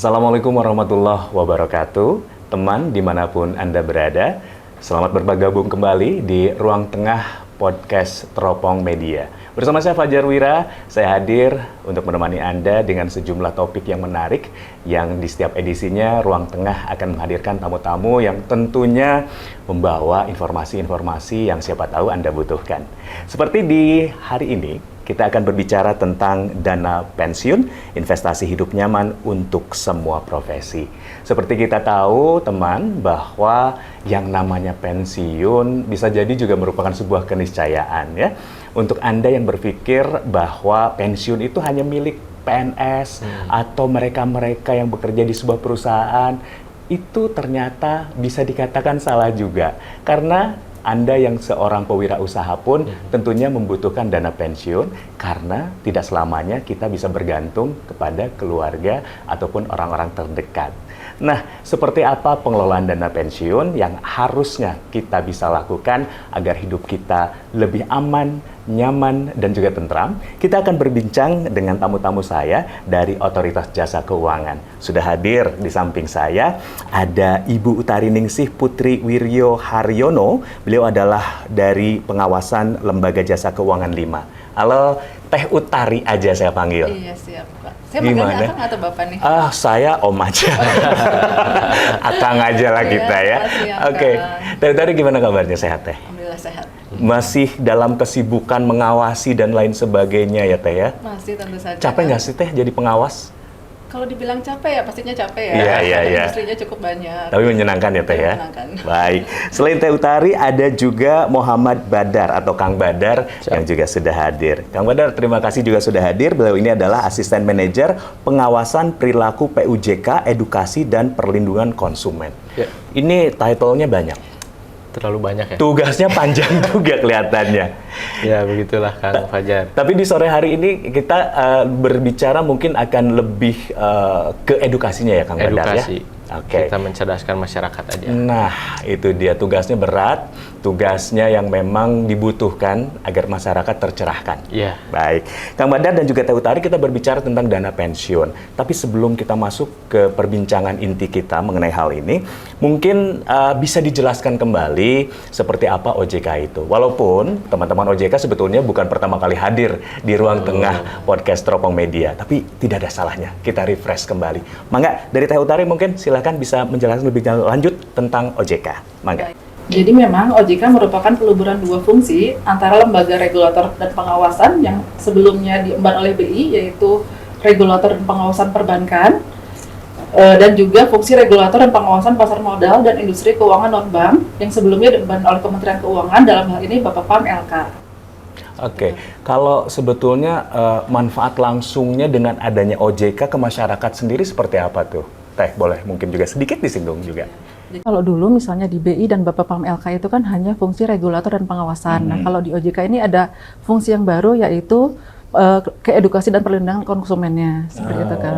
Assalamualaikum warahmatullahi wabarakatuh. Teman dimanapun Anda berada, selamat bergabung kembali di Ruang Tengah Podcast Teropong Media. Bersama saya Fajar Wira, saya hadir untuk menemani Anda dengan sejumlah topik yang menarik yang di setiap edisinya Ruang Tengah akan menghadirkan tamu-tamu yang tentunya membawa informasi-informasi yang siapa tahu Anda butuhkan. Seperti di hari ini, kita akan berbicara tentang dana pensiun, investasi hidup nyaman untuk semua profesi. Seperti kita tahu, teman, bahwa yang namanya pensiun bisa jadi juga merupakan sebuah keniscayaan, ya. Untuk Anda yang berpikir bahwa pensiun itu hanya milik PNS atau mereka-mereka yang bekerja di sebuah perusahaan, itu ternyata bisa dikatakan salah juga. Karena Anda yang seorang pewirausaha pun tentunya membutuhkan dana pensiun karena tidak selamanya kita bisa bergantung kepada keluarga ataupun orang-orang terdekat. Nah, seperti apa pengelolaan dana pensiun yang harusnya kita bisa lakukan agar hidup kita lebih aman, nyaman, dan juga tentram? Kita akan berbincang dengan tamu-tamu saya dari Otoritas Jasa Keuangan. Sudah hadir di samping saya ada Ibu Utari Ningsih Putri Wiryo Haryono. Beliau adalah dari pengawasan Lembaga Jasa Keuangan 5. Halo, Teh Utari aja saya panggil. Iya, siap, Pak. Saya panggilnya Akang atau Bapak nih? Saya Om aja. Akang aja lah kita ya. Oke. Teh Utari gimana kabarnya, sehat Teh? Alhamdulillah sehat. Masih dalam kesibukan mengawasi dan lain sebagainya ya Teh ya? Masih tentu saja. Capek nggak sih Teh jadi pengawas? Kalau dibilang capek ya pastinya capek ya. Iya. Industrinya cukup banyak. Tapi menyenangkan ya Teh ya? Menyenangkan. Baik. Selain Teh Utari ada juga Muhammad Badar atau Kang Badar yang juga sudah hadir. Kang Badar, terima kasih juga sudah hadir. Beliau ini adalah Asisten Manajer Pengawasan Perilaku PUJK Edukasi dan Perlindungan Konsumen. Ya. Ini title-nya banyak. Terlalu banyak ya? Tugasnya panjang juga kelihatannya. Ya, begitulah Kang Fajar. Tapi di sore hari ini kita berbicara mungkin akan lebih ke edukasinya ya Kang Badar ya? Edukasi. Oke. Kita mencerdaskan masyarakat aja. Nah, itu dia tugasnya berat, tugasnya yang memang dibutuhkan agar masyarakat tercerahkan. Iya. Baik. Kang Badar dan juga Teh Utari, kita berbicara tentang dana pensiun. Tapi sebelum kita masuk ke perbincangan inti kita mengenai hal ini, mungkin bisa dijelaskan kembali seperti apa OJK itu. Walaupun teman-teman OJK sebetulnya bukan pertama kali hadir di Ruang Tengah Podcast Teropong Media, tapi tidak ada salahnya kita refresh kembali. Mangga, dari Teh Utari mungkin silakan bisa menjelaskan lebih lanjut tentang OJK. Mangga. Jadi memang OJK merupakan peluburan dua fungsi antara lembaga regulator dan pengawasan yang sebelumnya diemban oleh BI, yaitu regulator dan pengawasan perbankan, dan juga fungsi regulator dan pengawasan pasar modal dan industri keuangan non-bank yang sebelumnya diemban oleh Kementerian Keuangan, dalam hal ini Bapak Pam LK. Oke, kalau sebetulnya manfaat langsungnya dengan adanya OJK ke masyarakat sendiri seperti apa tuh? Teh, boleh mungkin juga sedikit disinggung juga. Kalau dulu misalnya di BI dan Bapak Pam LK itu kan hanya fungsi regulator dan pengawasan. Nah, kalau di OJK ini ada fungsi yang baru, yaitu keedukasi dan perlindungan konsumennya, seperti itu kan.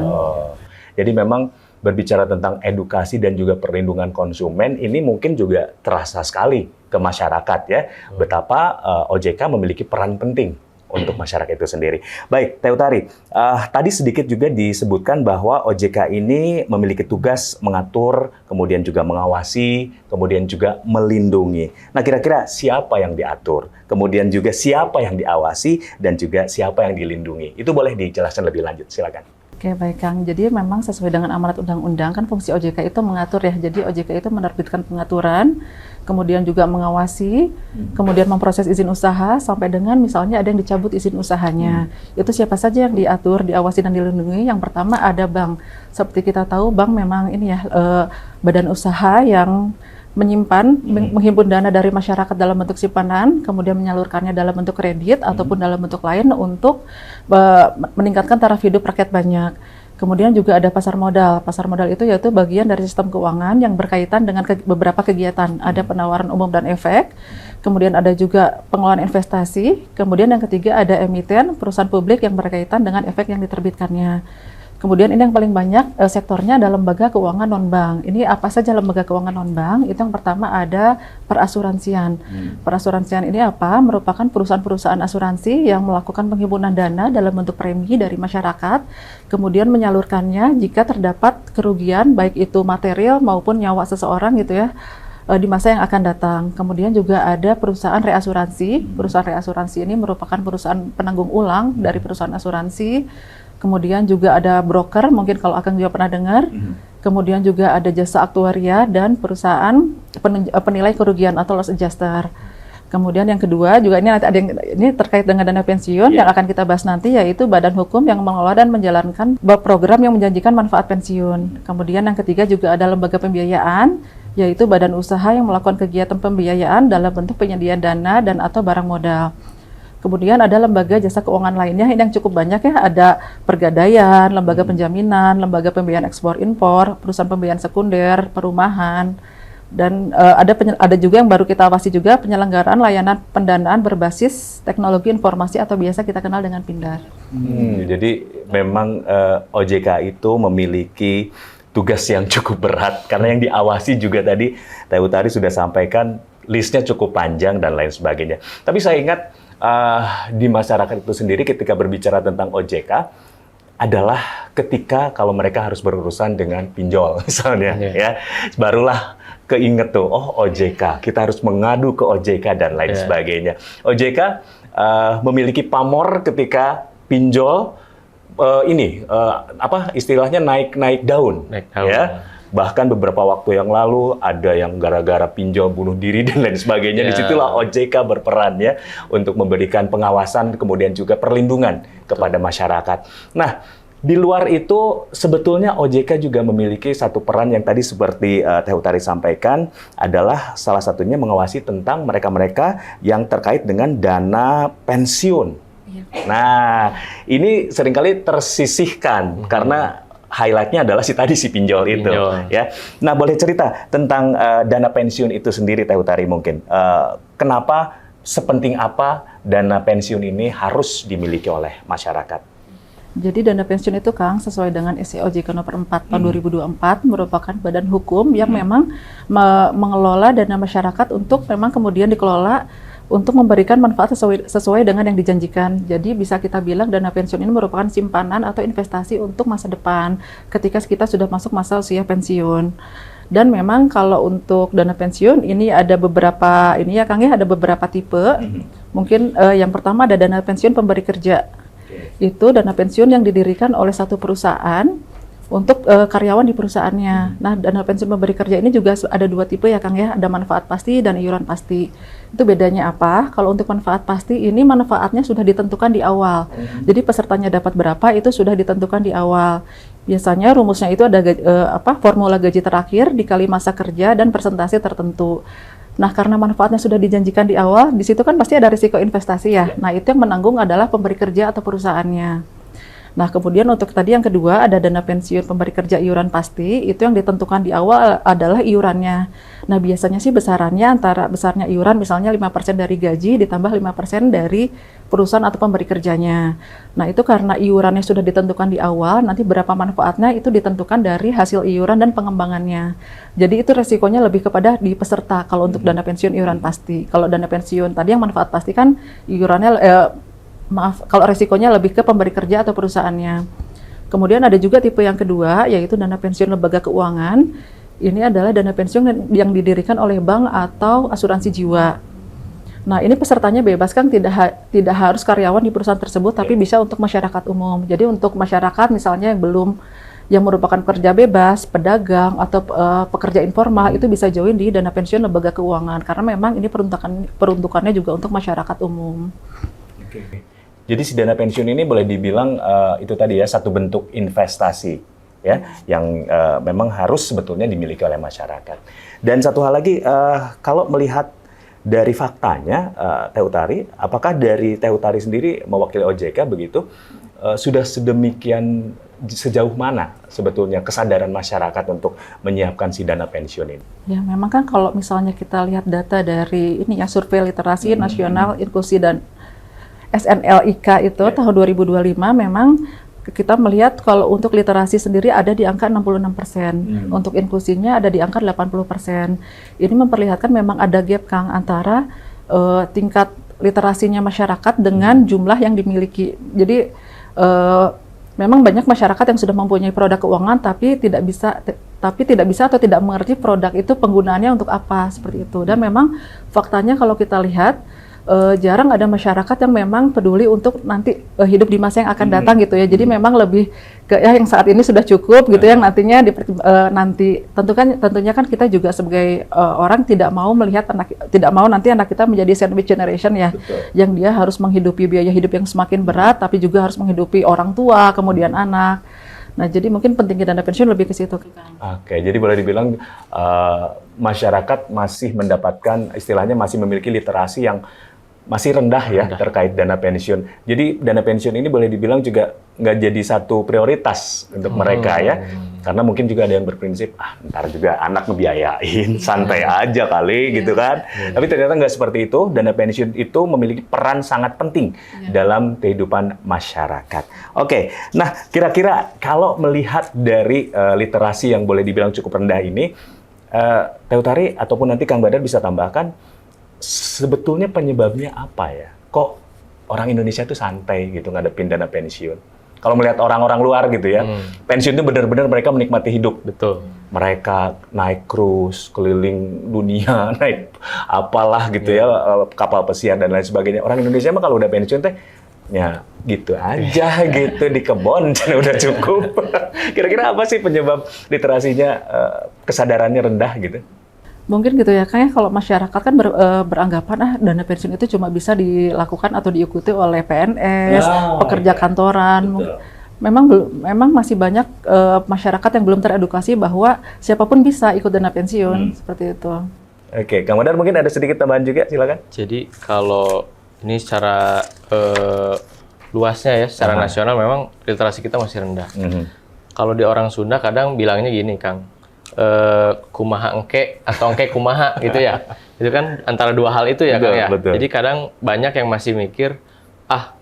Jadi memang berbicara tentang edukasi dan juga perlindungan konsumen ini mungkin juga terasa sekali ke masyarakat ya, betapa OJK memiliki peran penting untuk masyarakat itu sendiri. Baik, Teh Utari, tadi sedikit juga disebutkan bahwa OJK ini memiliki tugas mengatur, kemudian juga mengawasi, kemudian juga melindungi. Nah, kira-kira siapa yang diatur? Kemudian juga siapa yang diawasi dan juga siapa yang dilindungi? Itu boleh dijelaskan lebih lanjut, silakan. Oke, baik Kang. Jadi memang sesuai dengan amanat undang-undang kan fungsi OJK itu mengatur ya. Jadi OJK itu menerbitkan pengaturan, kemudian juga mengawasi, kemudian memproses izin usaha sampai dengan misalnya ada yang dicabut izin usahanya. Itu siapa saja yang diatur, diawasi dan dilindungi? Yang pertama ada bank. Seperti kita tahu bank memang ini ya badan usaha yang menyimpan, menghimpun dana dari masyarakat dalam bentuk simpanan, kemudian menyalurkannya dalam bentuk kredit ataupun dalam bentuk lain untuk meningkatkan taraf hidup rakyat banyak. Kemudian juga ada pasar modal. Pasar modal itu yaitu bagian dari sistem keuangan yang berkaitan dengan beberapa kegiatan. Ada penawaran umum dan efek, kemudian ada juga pengelolaan investasi, kemudian yang ketiga ada emiten, perusahaan publik yang berkaitan dengan efek yang diterbitkannya. Kemudian ini yang paling banyak sektornya adalah lembaga keuangan non-bank. Ini apa saja lembaga keuangan non-bank? Itu yang pertama ada perasuransian. Perasuransian ini apa? Merupakan perusahaan-perusahaan asuransi yang melakukan penghimpunan dana dalam bentuk premi dari masyarakat, kemudian menyalurkannya jika terdapat kerugian baik itu material maupun nyawa seseorang gitu ya di masa yang akan datang. Kemudian juga ada perusahaan reasuransi. Perusahaan reasuransi ini merupakan perusahaan penanggung ulang dari perusahaan asuransi. Kemudian juga ada broker, mungkin kalau Akang juga pernah dengar. Kemudian juga ada jasa aktuaria dan perusahaan penilai kerugian atau loss adjuster. Kemudian yang kedua juga ini nanti ada ini terkait dengan dana pensiun yang akan kita bahas nanti, yaitu badan hukum yang mengelola dan menjalankan program yang menjanjikan manfaat pensiun. Kemudian yang ketiga juga ada lembaga pembiayaan, yaitu badan usaha yang melakukan kegiatan pembiayaan dalam bentuk penyediaan dana dan atau barang modal. Kemudian ada lembaga jasa keuangan lainnya yang cukup banyak ya, ada pergadaian, lembaga penjaminan, lembaga pembiayaan ekspor impor, perusahaan pembiayaan sekunder, perumahan, dan ada juga yang baru kita awasi juga penyelenggaraan layanan pendanaan berbasis teknologi informasi atau biasa kita kenal dengan Pindar. Jadi memang OJK itu memiliki tugas yang cukup berat karena yang diawasi juga tadi Teh Utari sudah sampaikan listnya cukup panjang dan lain sebagainya. Tapi saya ingat di masyarakat itu sendiri ketika berbicara tentang OJK adalah ketika kalau mereka harus berurusan dengan pinjol misalnya ya, barulah keinget tuh, oh OJK, kita harus mengadu ke OJK dan lain sebagainya. OJK memiliki pamor ketika pinjol istilahnya naik daun. Ya. Bahkan beberapa waktu yang lalu ada yang gara-gara pinjol bunuh diri dan lain sebagainya. Disitulah OJK berperan ya untuk memberikan pengawasan kemudian juga perlindungan kepada masyarakat. Nah, di luar itu sebetulnya OJK juga memiliki satu peran yang tadi seperti Teh Utari sampaikan, adalah salah satunya mengawasi tentang mereka-mereka yang terkait dengan dana pensiun. Nah, ini seringkali tersisihkan karena highlight-nya adalah si pinjol itu. Ya. Nah, boleh cerita tentang dana pensiun itu sendiri, Teh Utari mungkin. Kenapa, sepenting apa dana pensiun ini harus dimiliki oleh masyarakat? Jadi dana pensiun itu, Kang, sesuai dengan SE OJK nomor 4 tahun 2024 merupakan badan hukum yang memang mengelola dana masyarakat untuk memang kemudian dikelola untuk memberikan manfaat sesuai dengan yang dijanjikan. Jadi bisa kita bilang dana pensiun ini merupakan simpanan atau investasi untuk masa depan ketika kita sudah masuk masa usia pensiun. Dan memang kalau untuk dana pensiun ini ada beberapa Kang ya, ada beberapa tipe. Mungkin yang pertama ada dana pensiun pemberi kerja. Itu dana pensiun yang didirikan oleh satu perusahaan untuk karyawan di perusahaannya. Nah, dana pensiun pemberi kerja ini juga ada dua tipe ya, Kang ya. Ada manfaat pasti dan iuran pasti. Itu bedanya apa? Kalau untuk manfaat pasti ini manfaatnya sudah ditentukan di awal. Jadi pesertanya dapat berapa itu sudah ditentukan di awal. Biasanya rumusnya itu ada formula gaji terakhir dikali masa kerja dan persentase tertentu. Nah, karena manfaatnya sudah dijanjikan di awal, di situ kan pasti ada risiko investasi ya. Nah, itu yang menanggung adalah pemberi kerja atau perusahaannya. Nah, kemudian untuk tadi yang kedua ada dana pensiun pemberi kerja iuran pasti, itu yang ditentukan di awal adalah iurannya. Nah, biasanya sih besarnya iuran misalnya 5% dari gaji ditambah 5% dari perusahaan atau pemberi kerjanya. Nah, itu karena iurannya sudah ditentukan di awal, nanti berapa manfaatnya itu ditentukan dari hasil iuran dan pengembangannya. Jadi itu resikonya lebih kepada di peserta kalau untuk dana pensiun iuran pasti. Kalau dana pensiun tadi yang manfaat pasti kan iurannya kalau resikonya lebih ke pemberi kerja atau perusahaannya. Kemudian ada juga tipe yang kedua, yaitu dana pensiun lembaga keuangan. Ini adalah dana pensiun yang didirikan oleh bank atau asuransi jiwa. Nah, ini pesertanya bebas, kan tidak harus karyawan di perusahaan tersebut, tapi bisa untuk masyarakat umum. Jadi untuk masyarakat misalnya yang merupakan pekerja bebas, pedagang, atau pekerja informal, itu bisa join di dana pensiun lembaga keuangan. Karena memang ini peruntukannya juga untuk masyarakat umum. Jadi si dana pensiun ini boleh dibilang itu tadi ya, satu bentuk investasi ya yang memang harus sebetulnya dimiliki oleh masyarakat. Dan satu hal lagi, kalau melihat dari faktanya, Teh Utari, apakah dari Teh Utari sendiri mewakili OJK begitu, sudah sedemikian sejauh mana sebetulnya kesadaran masyarakat untuk menyiapkan si dana pensiun ini? Ya, memang kan kalau misalnya kita lihat data dari survei literasi nasional inklusi dan SNLIK itu tahun 2025 memang kita melihat kalau untuk literasi sendiri ada di angka 66%, untuk inklusinya ada di angka 80%. Ini memperlihatkan memang ada gap, Kang, antara tingkat literasinya masyarakat dengan jumlah yang dimiliki. Jadi memang banyak masyarakat yang sudah mempunyai produk keuangan tapi tidak bisa atau tidak mengerti produk itu penggunaannya untuk apa, seperti itu. Dan memang faktanya kalau kita lihat jarang ada masyarakat yang memang peduli untuk nanti hidup di masa yang akan datang gitu ya. Jadi memang lebih ke yang saat ini sudah cukup gitu, yang nantinya nanti tentunya kan kita juga sebagai orang tidak mau nanti anak kita menjadi sandwich generation ya. Betul. Yang dia harus menghidupi biaya hidup yang semakin berat tapi juga harus menghidupi orang tua kemudian anak. Nah, jadi mungkin pentingnya dana pensiun lebih ke situ. Oke, jadi boleh dibilang masyarakat masih mendapatkan, istilahnya masih memiliki literasi yang masih rendah ya terkait dana pensiun. Jadi dana pensiun ini boleh dibilang juga nggak jadi satu prioritas untuk mereka ya. Karena mungkin juga ada yang berprinsip, ntar juga anak ngebiayain, santai aja kali gitu kan. Tapi ternyata nggak seperti itu. Dana pensiun itu memiliki peran sangat penting dalam kehidupan masyarakat. Oke, nah kira-kira kalau melihat dari literasi yang boleh dibilang cukup rendah ini, Teh Utari ataupun nanti Kang Badar bisa tambahkan, sebetulnya penyebabnya apa ya? Kok orang Indonesia itu santai gitu ngadepin dana pensiun? Kalau melihat orang-orang luar gitu ya, pensiun itu benar-benar mereka menikmati hidup. Betul. Mereka naik cruise, keliling dunia, naik apalah gitu ya, kapal pesiar dan lain sebagainya. Orang Indonesia mah kalau udah pensiun teh, ya gitu aja gitu di kebon, udah cukup. Kira-kira apa sih penyebab literasinya, kesadarannya rendah gitu? Mungkin gitu ya, kayak kalau masyarakat kan beranggapan dana pensiun itu cuma bisa dilakukan atau diikuti oleh PNS, pekerja kantoran. Betul. Memang masih banyak masyarakat yang belum teredukasi bahwa siapapun bisa ikut dana pensiun, seperti itu. Oke, Kang Badar mungkin ada sedikit tambahan juga, silakan. Jadi kalau ini secara luasnya ya, secara nasional memang literasi kita masih rendah. Kalau di orang Sunda kadang bilangnya gini, Kang, kumaha engke atau engke kumaha gitu ya. Itu kan antara dua hal itu ya, betul, Kang ya. Betul. Jadi kadang banyak yang masih mikir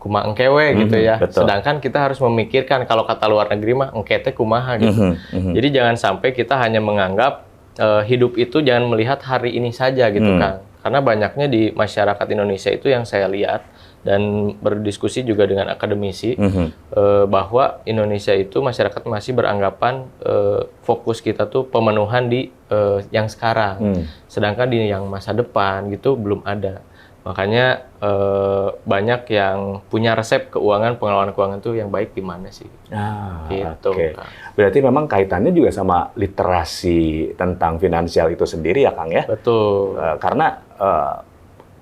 kumaha engke we gitu ya. Betul. Sedangkan kita harus memikirkan kalau kata luar negeri mah engke teh kumaha gitu. Jadi jangan sampai kita hanya menganggap hidup itu jangan melihat hari ini saja gitu, Kang. Karena banyaknya di masyarakat Indonesia itu yang saya lihat dan berdiskusi juga dengan akademisi bahwa Indonesia itu masyarakat masih beranggapan fokus kita tuh pemenuhan di yang sekarang, sedangkan di yang masa depan gitu belum ada. Makanya banyak yang punya resep keuangan, pengelolaan keuangan tuh yang baik di mana sih? Gitu. Oke. Berarti memang kaitannya juga sama literasi tentang finansial itu sendiri ya, Kang ya? Betul. Karena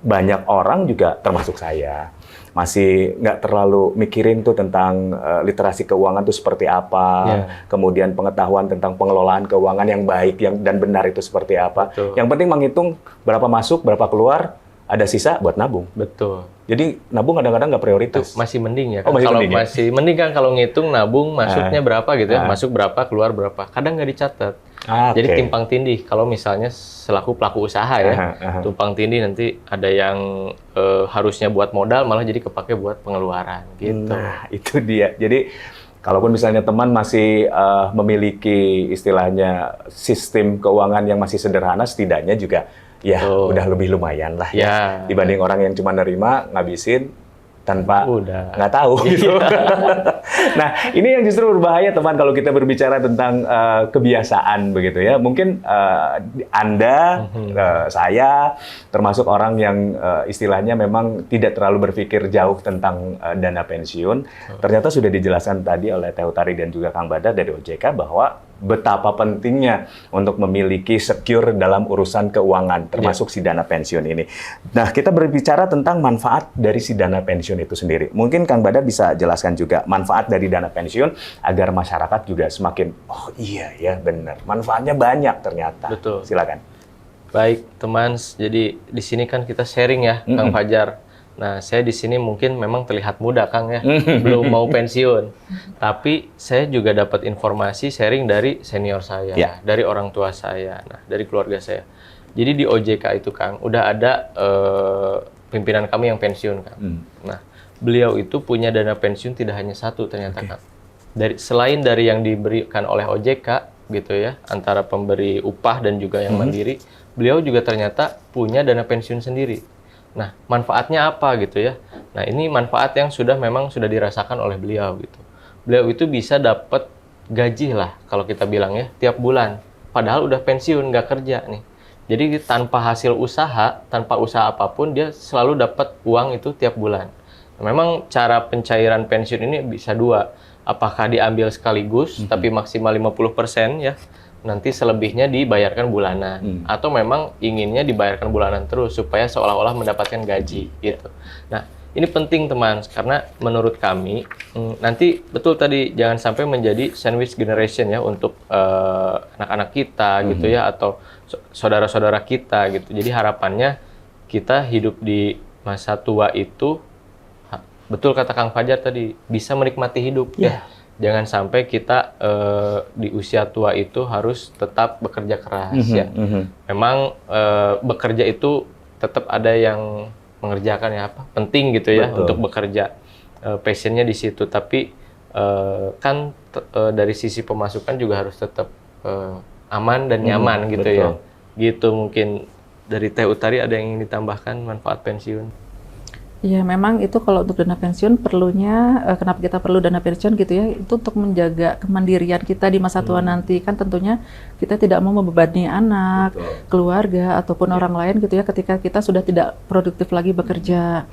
banyak orang juga termasuk saya masih nggak terlalu mikirin tuh tentang literasi keuangan tuh seperti apa, kemudian pengetahuan tentang pengelolaan keuangan yang baik dan benar itu seperti apa. Betul. Yang penting menghitung berapa masuk, berapa keluar, ada sisa buat nabung. Betul. Jadi nabung kadang-kadang nggak prioritas. Masih mending ya. Oh, masih kalau mending, ya? masih mending kan kalau ngitung nabung masuknya berapa gitu ya, masuk berapa, keluar berapa. Kadang nggak dicatat. Jadi timpang tindih. Kalau misalnya selaku pelaku usaha ya, tumpang tindih nanti ada yang harusnya buat modal malah jadi kepake buat pengeluaran gitu. Nah, itu dia. Jadi kalaupun misalnya teman masih memiliki istilahnya sistem keuangan yang masih sederhana, setidaknya juga ya udah lebih lumayan lah ya. Dibanding orang yang cuma nerima, ngabisin tanpa nggak tahu gitu. Nah, ini yang justru berbahaya teman kalau kita berbicara tentang kebiasaan begitu ya. Mungkin Anda, saya termasuk orang yang istilahnya memang tidak terlalu berpikir jauh tentang dana pensiun. Ternyata sudah dijelaskan tadi oleh Teh Utari dan juga Kang Badar dari OJK bahwa betapa pentingnya untuk memiliki secure dalam urusan keuangan, termasuk si dana pensiun ini. Nah, kita berbicara tentang manfaat dari si dana pensiun itu sendiri. Mungkin Kang Badar bisa jelaskan juga manfaat dari dana pensiun agar masyarakat juga semakin, oh iya ya benar, manfaatnya banyak ternyata. Betul. Silakan. Baik, teman. Jadi di sini kan kita sharing ya, Kang Fajar. Nah, saya di sini mungkin memang terlihat muda, Kang ya, belum mau pensiun. Tapi saya juga dapat informasi sharing dari senior saya, dari orang tua saya, dari keluarga saya. Jadi di OJK itu, Kang, udah ada pimpinan kami yang pensiun, Kang. Nah, beliau itu punya dana pensiun tidak hanya satu ternyata, Kang. selain dari yang diberikan oleh OJK gitu ya, antara pemberi upah dan juga yang mandiri, beliau juga ternyata punya dana pensiun sendiri. Nah, manfaatnya apa gitu ya? Nah, ini manfaat yang memang sudah dirasakan oleh beliau gitu. Beliau itu bisa dapat gaji lah kalau kita bilang ya tiap bulan. Padahal udah pensiun, nggak kerja nih. Jadi tanpa hasil usaha, tanpa usaha apapun, dia selalu dapat uang itu tiap bulan. Memang cara pencairan pensiun ini bisa dua. Apakah diambil sekaligus, tapi maksimal 50% ya, nanti selebihnya dibayarkan bulanan. Atau memang inginnya dibayarkan bulanan terus, supaya seolah-olah mendapatkan gaji gitu. Nah, ini penting teman, karena menurut kami, nanti betul tadi, jangan sampai menjadi sandwich generation ya, untuk anak-anak kita gitu ya, atau saudara-saudara kita gitu. Jadi harapannya, kita hidup di masa tua itu, betul kata Kang Fajar tadi, bisa menikmati hidup ya. Jangan sampai kita di usia tua itu harus tetap bekerja keras ya. Memang bekerja itu tetap ada yang mengerjakan ya, penting gitu ya. Betul. Untuk bekerja. Passionnya di situ, tapi kan dari sisi pemasukan juga harus tetap aman dan nyaman gitu. Betul. Ya. Gitu mungkin dari Teh Utari ada yang ingin ditambahkan manfaat pensiun. Ya, memang itu kalau untuk dana pensiun perlunya, kenapa kita perlu dana pensiun gitu ya, itu untuk menjaga kemandirian kita di masa tua nanti. Kan tentunya kita tidak mau membebani anak, keluarga, ataupun orang lain gitu ya, ketika kita sudah tidak produktif lagi bekerja.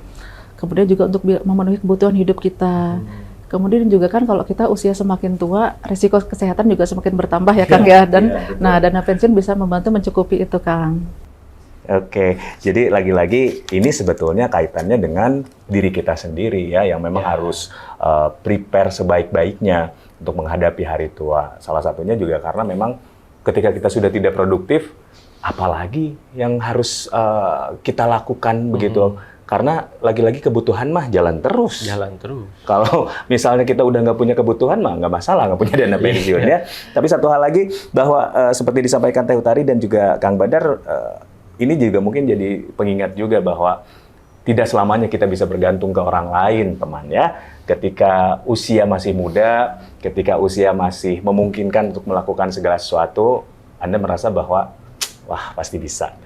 Kemudian juga untuk memenuhi kebutuhan hidup kita. Kemudian juga kan kalau kita usia semakin tua, risiko kesehatan juga semakin bertambah ya Kang ya. Dan nah, dana pensiun bisa membantu mencukupi itu Kang. Oke, jadi lagi-lagi ini sebetulnya kaitannya dengan diri kita sendiri ya, yang memang harus prepare sebaik-baiknya untuk menghadapi hari tua. Salah satunya juga karena memang ketika kita sudah tidak produktif, apalagi yang harus kita lakukan begitu. Karena lagi-lagi kebutuhan mah jalan terus. Jalan terus. Kalau misalnya kita udah nggak punya kebutuhan mah nggak masalah, nggak punya dana pensiun ya. Tapi satu hal lagi bahwa seperti disampaikan Teh Utari dan juga Kang Badar, ini juga mungkin jadi pengingat juga bahwa tidak selamanya kita bisa bergantung ke orang lain, teman ya. Ketika usia masih muda, ketika usia masih memungkinkan untuk melakukan segala sesuatu, Anda merasa bahwa wah pasti bisa.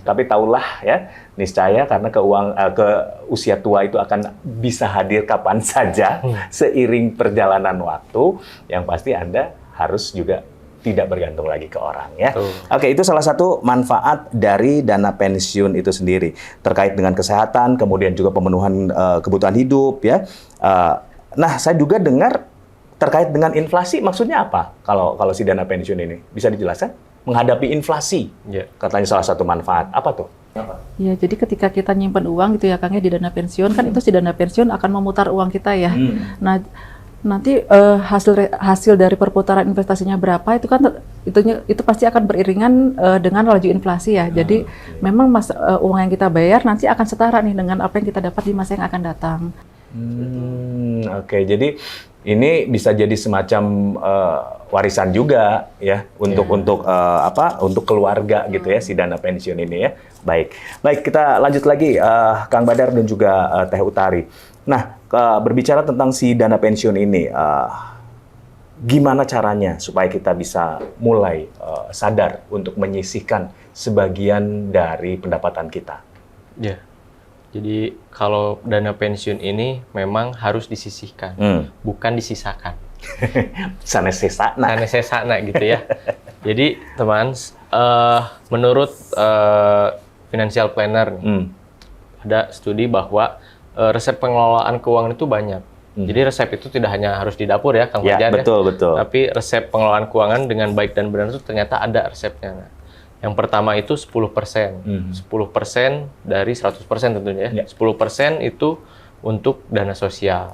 Tapi tahulah ya, niscaya karena ke usia tua itu akan bisa hadir kapan saja seiring perjalanan waktu, yang pasti Anda harus juga tidak bergantung lagi ke orang ya. Oke, itu salah satu manfaat dari dana pensiun itu sendiri terkait dengan kesehatan, kemudian juga pemenuhan kebutuhan hidup ya. Nah, saya juga dengar terkait dengan inflasi, maksudnya apa? Kalau si dana pensiun ini bisa dijelaskan? Menghadapi inflasi, katanya salah satu manfaat. Apa tuh? Ya, jadi ketika kita nyimpan uang gitu ya Kang ya di dana pensiun, kan itu si dana pensiun akan memutar uang kita ya. Nah, nanti hasil dari perputaran investasinya berapa itu kan itu pasti akan beriringan dengan laju inflasi ya. Jadi memang uang yang kita bayar nanti akan setara nih dengan apa yang kita dapat di masa yang akan datang. Oke, jadi ini bisa jadi semacam warisan juga ya untuk keluarga gitu ya, si dana pensiun ini ya. Baik, kita lanjut lagi Kang Badar dan juga Teh Utari. Nah, berbicara tentang si dana pensiun ini, gimana caranya supaya kita bisa mulai sadar untuk menyisihkan sebagian dari pendapatan kita? Ya. Jadi kalau dana pensiun ini memang harus disisihkan, bukan disisakan. Sanesesana gitu ya. Jadi teman, menurut financial planner ada studi bahwa resep pengelolaan keuangan itu banyak. Jadi resep itu tidak hanya harus di dapur ya, Kang Fajar ya. Betul. Tapi resep pengelolaan keuangan dengan baik dan benar itu ternyata ada resepnya. Nah, yang pertama itu 10%. 10% dari 100% tentunya ya. 10% itu untuk dana sosial.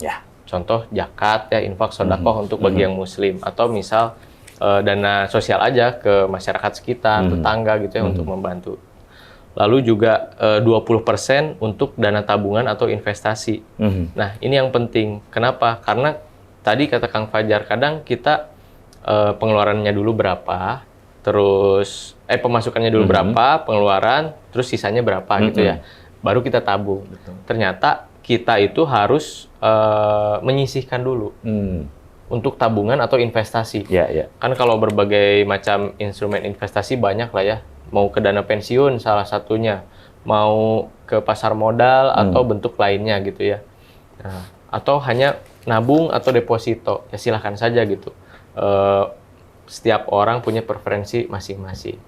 Contoh zakat ya, infak sedekah untuk bagi yang muslim, atau misal dana sosial aja ke masyarakat sekitar, tetangga gitu ya, untuk membantu. Lalu juga 20% untuk dana tabungan atau investasi. Nah, ini yang penting. Kenapa? Karena tadi kata Kang Fajar, kadang kita pengeluarannya dulu berapa, terus pemasukannya dulu berapa, pengeluaran, terus sisanya berapa gitu ya. Baru kita tabung. Ternyata kita itu harus menyisihkan dulu. untuk tabungan atau investasi. Ya, ya. Kan kalau berbagai macam instrumen investasi banyak lah ya. Mau ke dana pensiun salah satunya, mau ke pasar modal atau bentuk lainnya gitu ya. Nah, atau hanya nabung atau deposito, ya silahkan saja gitu. Setiap orang punya preferensi masing-masing.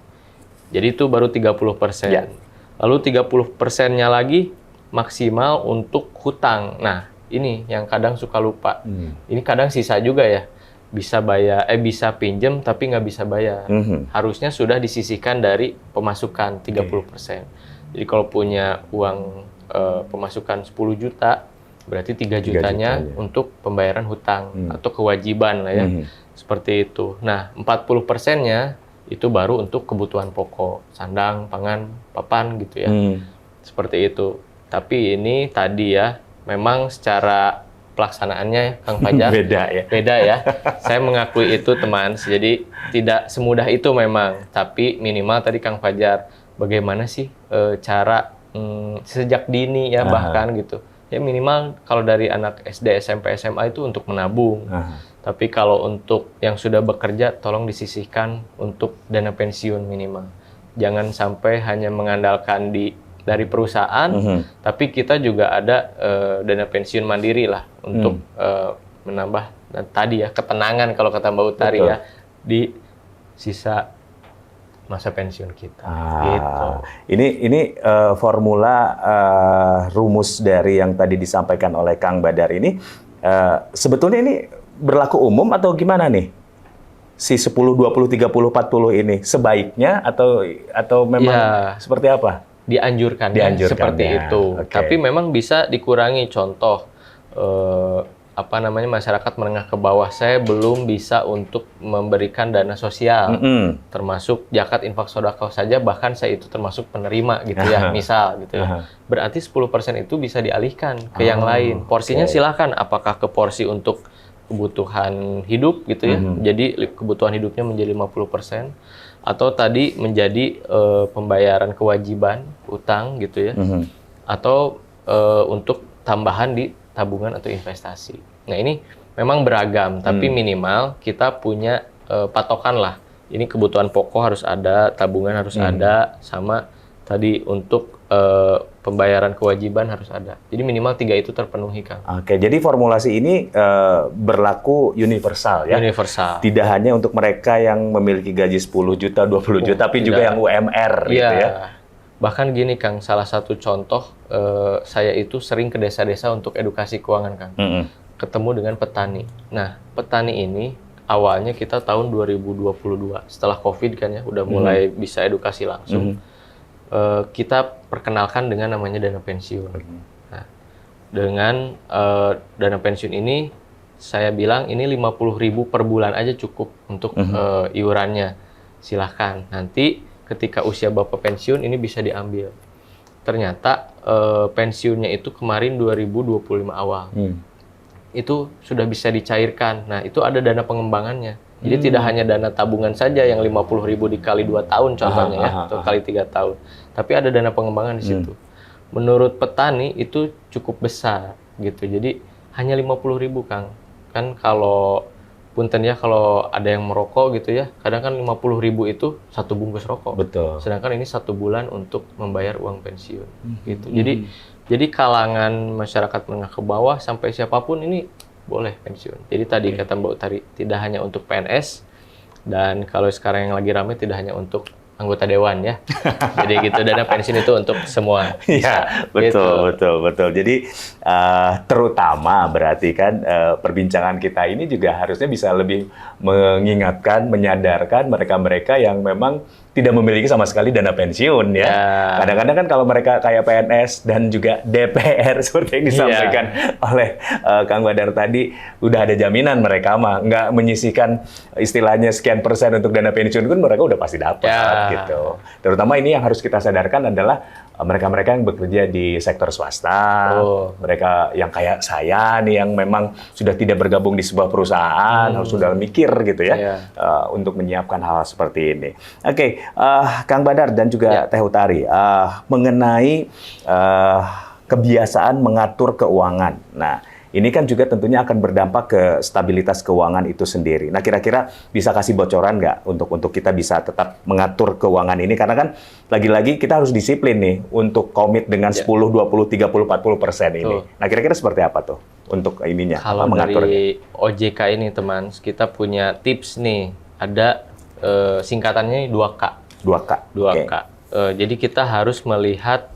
Jadi itu baru 30%. Ya. Lalu 30%-nya lagi maksimal untuk hutang. Nah, ini yang kadang suka lupa. Ini kadang sisa juga ya. Bisa bayar, bisa pinjem tapi nggak bisa bayar. Harusnya sudah disisihkan dari pemasukan 30%. Jadi kalau punya uang pemasukan 10 juta, berarti 3 jutanya untuk pembayaran hutang atau kewajiban lah ya. Seperti itu. Nah, 40%-nya itu baru untuk kebutuhan pokok, sandang, pangan, papan gitu ya. Seperti itu. Tapi ini tadi ya, memang secara pelaksanaannya Kang Fajar beda ya. Saya mengakui itu teman. Jadi tidak semudah itu memang. Tapi minimal tadi Kang Fajar, bagaimana sih cara sejak dini ya bahkan gitu. Ya minimal kalau dari anak SD, SMP, SMA itu untuk menabung. Tapi kalau untuk yang sudah bekerja, tolong disisihkan untuk dana pensiun minimal. Jangan sampai hanya mengandalkan dari perusahaan, tapi kita juga ada dana pensiun mandiri lah untuk menambah tadi ya ketenangan kalau kata Mbak Utari ya di sisa masa pensiun kita. Gitu. Ini formula rumus dari yang tadi disampaikan oleh Kang Badar ini sebetulnya ini berlaku umum atau gimana nih? Si 10, 20, 30, 40 ini sebaiknya atau memang seperti apa? Dianjurkan seperti itu. Tapi memang bisa dikurangi. Contoh masyarakat menengah ke bawah, saya belum bisa untuk memberikan dana sosial, termasuk zakat, infak, sedekah saja, bahkan saya itu termasuk penerima gitu ya, misal gitu ya. Berarti 10% itu bisa dialihkan ke yang lain. Porsinya silakan, apakah ke porsi untuk kebutuhan hidup gitu ya, jadi kebutuhan hidupnya menjadi 50%, atau tadi menjadi pembayaran kewajiban utang gitu ya, atau untuk tambahan di tabungan atau investasi. Nah ini memang beragam, tapi minimal kita punya patokan lah. Ini kebutuhan pokok harus ada, tabungan harus ada, sama tadi untuk pembayaran kewajiban harus ada. Jadi minimal 3 itu terpenuhi, Kang. Oke, jadi formulasi ini berlaku universal ya? Universal. Tidak hanya untuk mereka yang memiliki gaji 10 juta, 20 juta, tapi juga yang UMR gitu ya? Bahkan gini, Kang, salah satu contoh, saya itu sering ke desa-desa untuk edukasi keuangan, Kang. Ketemu dengan petani. Nah, petani ini awalnya kita tahun 2022, setelah COVID kan ya, udah mulai bisa edukasi langsung. Kita perkenalkan dengan namanya dana pensiun. Nah, dengan dana pensiun ini, saya bilang ini 50.000 per bulan aja cukup untuk iurannya. Silahkan, nanti ketika usia Bapak pensiun ini bisa diambil. Ternyata pensiunnya itu kemarin 2025 awal. Itu sudah bisa dicairkan. Nah, itu ada dana pengembangannya. Jadi tidak hanya dana tabungan saja yang 50.000 dikali 2 tahun contohnya ya, atau kali 3 tahun. Tapi ada dana pengembangan di situ. Menurut petani itu cukup besar gitu. Jadi hanya 50.000, Kang. Kan kalau punten ya, kalau ada yang merokok gitu ya, kadang kan 50.000 itu 1 bungkus rokok. Betul. Sedangkan ini 1 bulan untuk membayar uang pensiun gitu. Jadi kalangan masyarakat menengah ke bawah sampai siapapun ini boleh pensiun. Jadi tadi kata Mbak Utari, tidak hanya untuk PNS, dan kalau sekarang yang lagi ramai tidak hanya untuk anggota dewan ya. Jadi gitu, dana pensiun itu untuk semua. Iya, betul. Jadi terutama berarti kan perbincangan kita ini juga harusnya bisa lebih mengingatkan, menyadarkan mereka-mereka yang memang tidak memiliki sama sekali dana pensiun ya. Kadang-kadang kan kalau mereka kayak PNS dan juga DPR seperti yang disampaikan oleh Kang Badar tadi, udah ada jaminan mereka mah nggak menyisihkan istilahnya sekian persen untuk dana pensiun, kan mereka udah pasti dapat gitu. Terutama ini yang harus kita sadarkan adalah mereka-mereka yang bekerja di sektor swasta, mereka yang kayak saya nih yang memang sudah tidak bergabung di sebuah perusahaan, harus sudah mikir gitu ya, untuk menyiapkan hal seperti ini. Oke, Kang Badar dan juga Teh Utari, mengenai kebiasaan mengatur keuangan. Nah, ini kan juga tentunya akan berdampak ke stabilitas keuangan itu sendiri. Nah, kira-kira bisa kasih bocoran nggak untuk kita bisa tetap mengatur keuangan ini? Karena kan lagi-lagi kita harus disiplin nih untuk komit dengan 10, 20, 30, 40% ini. Nah, kira-kira seperti apa tuh untuk ininya? Kalau dari OJK ini teman, kita punya tips nih. Ada singkatannya 2K. 2K. 2K. Jadi kita harus melihat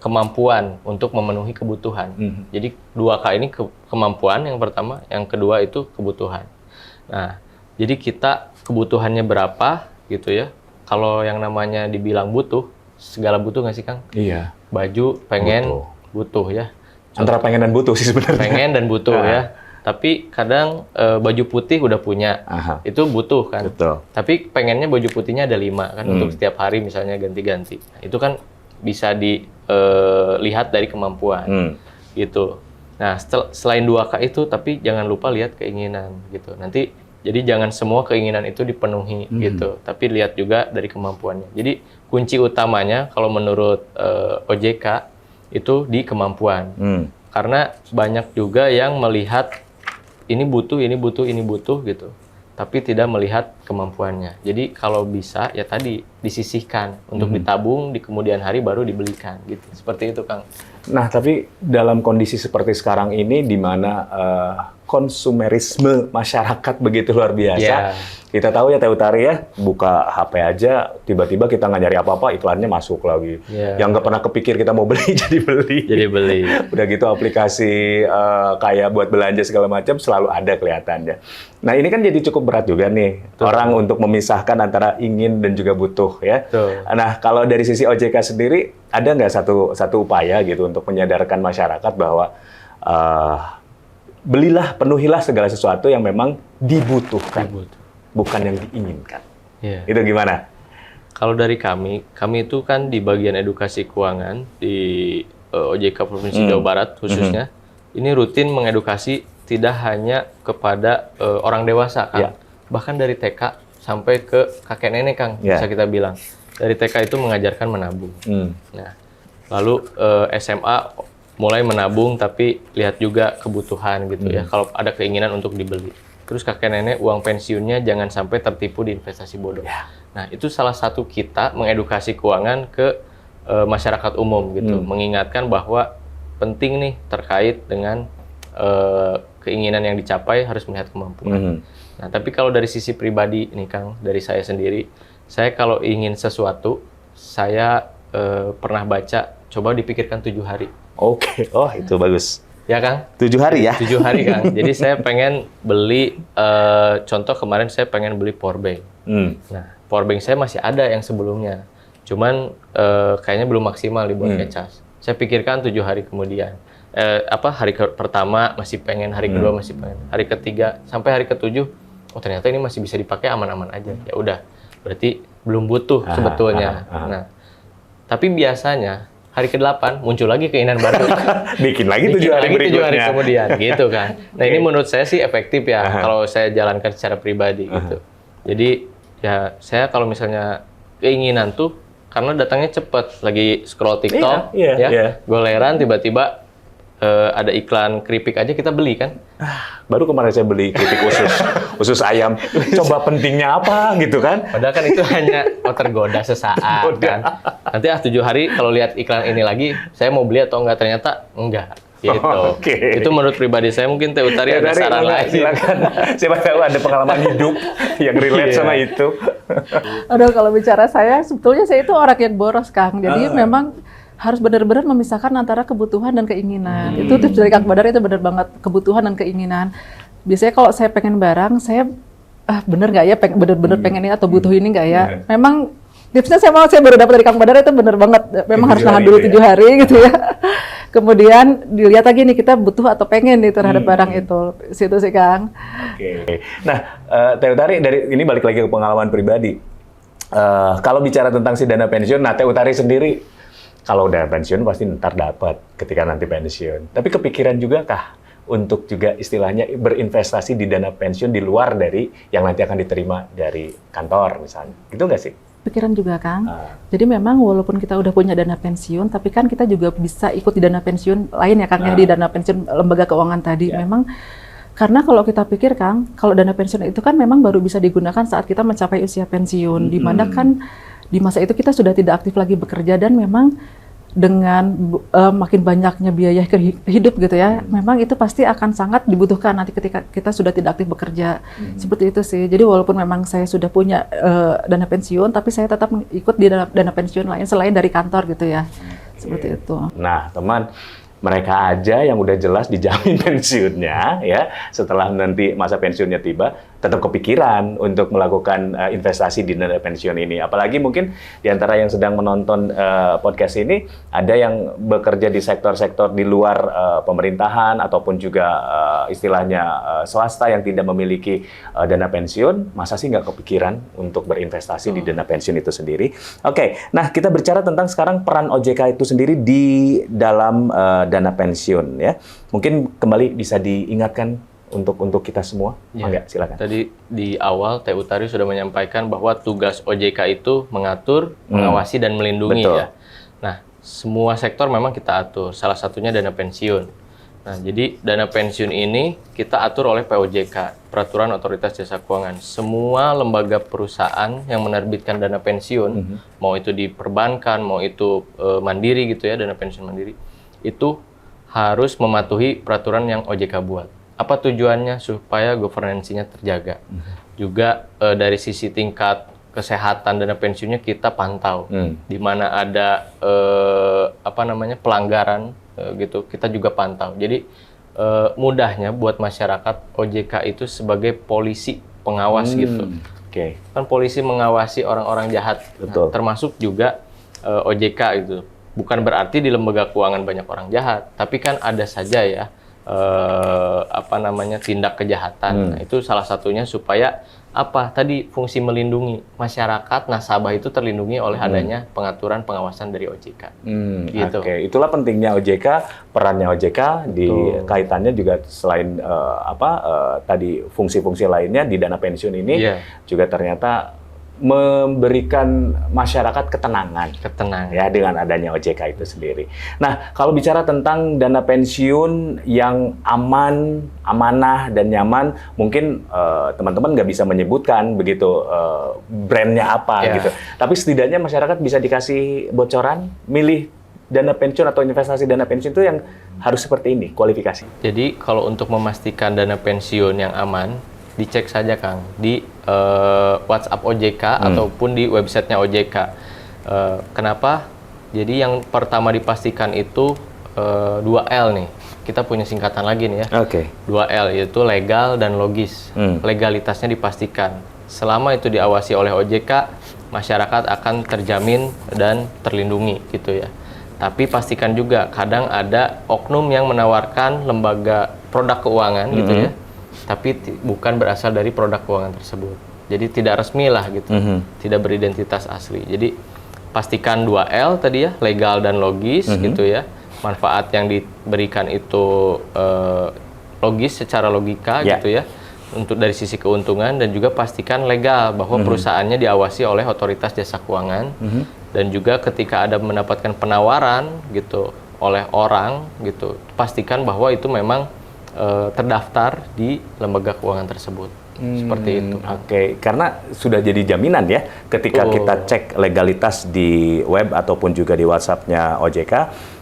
kemampuan untuk memenuhi kebutuhan. Jadi 2K ini kemampuan yang pertama, yang kedua itu kebutuhan. Nah, jadi kita kebutuhannya berapa gitu ya. Kalau yang namanya dibilang butuh, segala butuh nggak sih Kang? Iya. Baju, pengen, butuh ya. Antara pengen dan butuh sih sebenarnya. Pengen dan butuh ya. Tapi kadang baju putih udah punya, itu butuh kan. Betul. Tapi pengennya baju putihnya ada 5 kan untuk setiap hari misalnya ganti-ganti. Nah, itu kan bisa dilihat dari kemampuan gitu. Nah selain 2K itu, tapi jangan lupa lihat keinginan gitu. Nanti jadi jangan semua keinginan itu dipenuhi gitu, tapi lihat juga dari kemampuannya. Jadi kunci utamanya kalau menurut OJK itu di kemampuan. Karena banyak juga yang melihat ini butuh, ini butuh, ini butuh gitu, tapi tidak melihat kemampuannya. Jadi kalau bisa ya tadi disisihkan untuk ditabung, di kemudian hari baru dibelikan gitu. Seperti itu Kang. Nah, tapi dalam kondisi seperti sekarang ini di mana konsumerisme masyarakat begitu luar biasa. Kita tahu ya Teh Utari ya, buka HP aja tiba-tiba kita nggak nyari apa-apa, iklannya masuk lagi. Yang nggak pernah kepikir kita mau beli jadi beli. Jadi beli. Udah gitu aplikasi kayak buat belanja segala macam selalu ada kelihatannya. Nah, ini kan jadi cukup berat juga nih orang untuk memisahkan antara ingin dan juga butuh ya. Nah, kalau dari sisi OJK sendiri ada nggak satu upaya gitu untuk menyadarkan masyarakat bahwa belilah, penuhilah segala sesuatu yang memang dibutuhkan, bukan yang diinginkan. Itu gimana? Kalau dari kami itu kan di bagian edukasi keuangan di OJK Provinsi Jawa Barat khususnya, ini rutin mengedukasi tidak hanya kepada orang dewasa Kang, bahkan dari TK sampai ke kakek nenek Kang, bisa kita bilang. Dari TK itu mengajarkan menabung. Nah, lalu SMA mulai menabung tapi lihat juga kebutuhan gitu ya. Kalau ada keinginan untuk dibeli. Terus kakek nenek uang pensiunnya jangan sampai tertipu di investasi bodong. Nah, itu salah satu kita mengedukasi keuangan ke masyarakat umum gitu. Mengingatkan bahwa penting nih terkait dengan keinginan yang dicapai harus melihat kemampuan. Nah, tapi kalau dari sisi pribadi nih Kang, dari saya sendiri, saya kalau ingin sesuatu, saya pernah baca, coba dipikirkan 7 hari. Oke, oh itu bagus. Ya Kang? 7 hari ya? 7 hari Kang. Jadi saya pengen beli, contoh kemarin saya pengen beli powerbank. Nah, powerbank saya masih ada yang sebelumnya. Cuman kayaknya belum maksimal dibuat ngecas. Saya pikirkan 7 hari kemudian. Hari pertama masih pengen, hari kedua masih pengen, hari ketiga, sampai hari ke-7, oh ternyata ini masih bisa dipakai aman-aman aja. Ya udah, berarti belum butuh sebetulnya. Nah, tapi biasanya hari ke-8 muncul lagi keinginan baru. Bikin lagi 7 hari berikutnya. 7 hari kemudian, gitu kan. Nah, ini menurut saya sih efektif ya, kalau saya jalankan secara pribadi gitu. Jadi, ya saya kalau misalnya keinginan tuh, karena datangnya cepet, lagi scroll TikTok, goleran tiba-tiba ada iklan keripik aja kita beli kan. Baru kemarin saya beli keripik usus ayam. Coba pentingnya apa gitu kan? Padahal kan itu hanya tergoda sesaat kan. Nanti 7 hari kalau lihat iklan ini lagi, saya mau beli atau enggak, ternyata enggak. Gitu. Itu menurut pribadi saya, mungkin Teh Utari ada saran lain. Silakan. Siapa tahu ada pengalaman hidup yang relate sama itu. Aduh, kalau bicara saya, sebetulnya saya itu orang yang boros Kang. Jadi memang harus benar-benar memisahkan antara kebutuhan dan keinginan. Itu tips dari Kang Badar, itu benar banget, kebutuhan dan keinginan. Biasanya kalau saya pengen barang, saya bener nggak ya, bener-bener pengen ini atau butuh ini nggak ya? Memang tipsnya saya baru dapat dari Kang Badar, itu bener banget. Memang harus nahan dulu 7 hari gitu ya. Kemudian dilihat lagi nih kita butuh atau pengen nih terhadap barang itu. Situ sih Kang. Oke. Nah, Teh Utari, dari ini balik lagi ke pengalaman pribadi. Kalau bicara tentang si dana pensiun, nah Teh Utari sendiri, kalau udah pensiun pasti ntar dapat ketika nanti pensiun. Tapi kepikiran juga kah untuk juga istilahnya berinvestasi di dana pensiun di luar dari yang nanti akan diterima dari kantor misalnya? Gitu nggak sih? Pikiran juga, Kang. Jadi memang walaupun kita udah punya dana pensiun, tapi kan kita juga bisa ikut di dana pensiun lain ya, Kang, ya, di dana pensiun lembaga keuangan tadi. Memang karena kalau kita pikir, Kang, kalau dana pensiun itu kan memang baru bisa digunakan saat kita mencapai usia pensiun, di mana kan di masa itu kita sudah tidak aktif lagi bekerja, dan memang dengan makin banyaknya biaya hidup gitu ya, memang itu pasti akan sangat dibutuhkan nanti ketika kita sudah tidak aktif bekerja. Seperti itu sih. Jadi walaupun memang saya sudah punya dana pensiun, tapi saya tetap ikut di dana pensiun lain selain dari kantor gitu ya. Seperti itu. Nah, teman, mereka aja yang udah jelas dijamin pensiunnya ya, setelah nanti masa pensiunnya tiba, tetap kepikiran untuk melakukan investasi di dana pensiun ini. Apalagi mungkin di antara yang sedang menonton podcast ini, ada yang bekerja di sektor-sektor di luar pemerintahan ataupun juga istilahnya swasta yang tidak memiliki dana pensiun. Masa sih nggak kepikiran untuk berinvestasi di dana pensiun itu sendiri? Oke, nah kita bicara tentang sekarang peran OJK itu sendiri di dalam dana pensiun ya. Mungkin kembali bisa diingatkan untuk kita semua. Mangga, silakan. Tadi di awal Teh Utari sudah menyampaikan bahwa tugas OJK itu mengatur, mengawasi dan melindungi. Betul. Ya. Nah, semua sektor memang kita atur. Salah satunya dana pensiun. Nah, jadi dana pensiun ini kita atur oleh POJK, Peraturan Otoritas Jasa Keuangan. Semua lembaga perusahaan yang menerbitkan dana pensiun, mau itu di perbankan, mau itu mandiri gitu ya, dana pensiun mandiri, itu harus mematuhi peraturan yang OJK buat. Apa tujuannya? Supaya governance-nya terjaga. Juga dari sisi tingkat kesehatan dana pensiunnya kita pantau. Di mana ada pelanggaran gitu, kita juga pantau. Jadi mudahnya buat masyarakat, OJK itu sebagai polisi pengawas gitu. Oke. Kan polisi mengawasi orang-orang jahat. Betul. Nah, termasuk juga OJK gitu. Bukan berarti di lembaga keuangan banyak orang jahat, tapi kan ada saja ya tindak kejahatan. Nah, itu salah satunya supaya tadi fungsi melindungi masyarakat, nasabah itu terlindungi oleh adanya pengaturan pengawasan dari OJK. Gitu. Oke, itulah pentingnya OJK, perannya OJK di kaitannya juga selain tadi fungsi-fungsi lainnya di dana pensiun ini juga ternyata memberikan masyarakat ketenangan ya dengan adanya OJK itu sendiri. Nah, kalau bicara tentang dana pensiun yang aman, amanah dan nyaman, mungkin teman-teman nggak bisa menyebutkan begitu brandnya apa gitu. Tapi setidaknya masyarakat bisa dikasih bocoran milih dana pensiun atau investasi dana pensiun itu yang harus seperti ini kualifikasi. Jadi kalau untuk memastikan dana pensiun yang aman, dicek saja Kang di WhatsApp OJK ataupun di websitenya OJK. Kenapa? Jadi yang pertama dipastikan itu 2L nih. Kita punya singkatan lagi nih ya. 2L yaitu legal dan logis. Legalitasnya dipastikan. Selama itu diawasi oleh OJK, masyarakat akan terjamin dan terlindungi gitu ya. Tapi pastikan juga kadang ada oknum yang menawarkan lembaga produk keuangan gitu ya. Tapi bukan berasal dari produk keuangan tersebut. Jadi tidak resmi lah gitu, tidak beridentitas asli. Jadi pastikan 2L tadi ya, legal dan logis gitu ya. Manfaat yang diberikan itu logis secara logika gitu ya, untuk dari sisi keuntungan, dan juga pastikan legal bahwa perusahaannya diawasi oleh Otoritas Jasa Keuangan, dan juga ketika ada mendapatkan penawaran gitu oleh orang gitu, pastikan bahwa itu memang terdaftar di lembaga keuangan tersebut. Seperti itu. Oke, karena sudah jadi jaminan ya ketika kita cek legalitas di web ataupun juga di WhatsApp-nya OJK,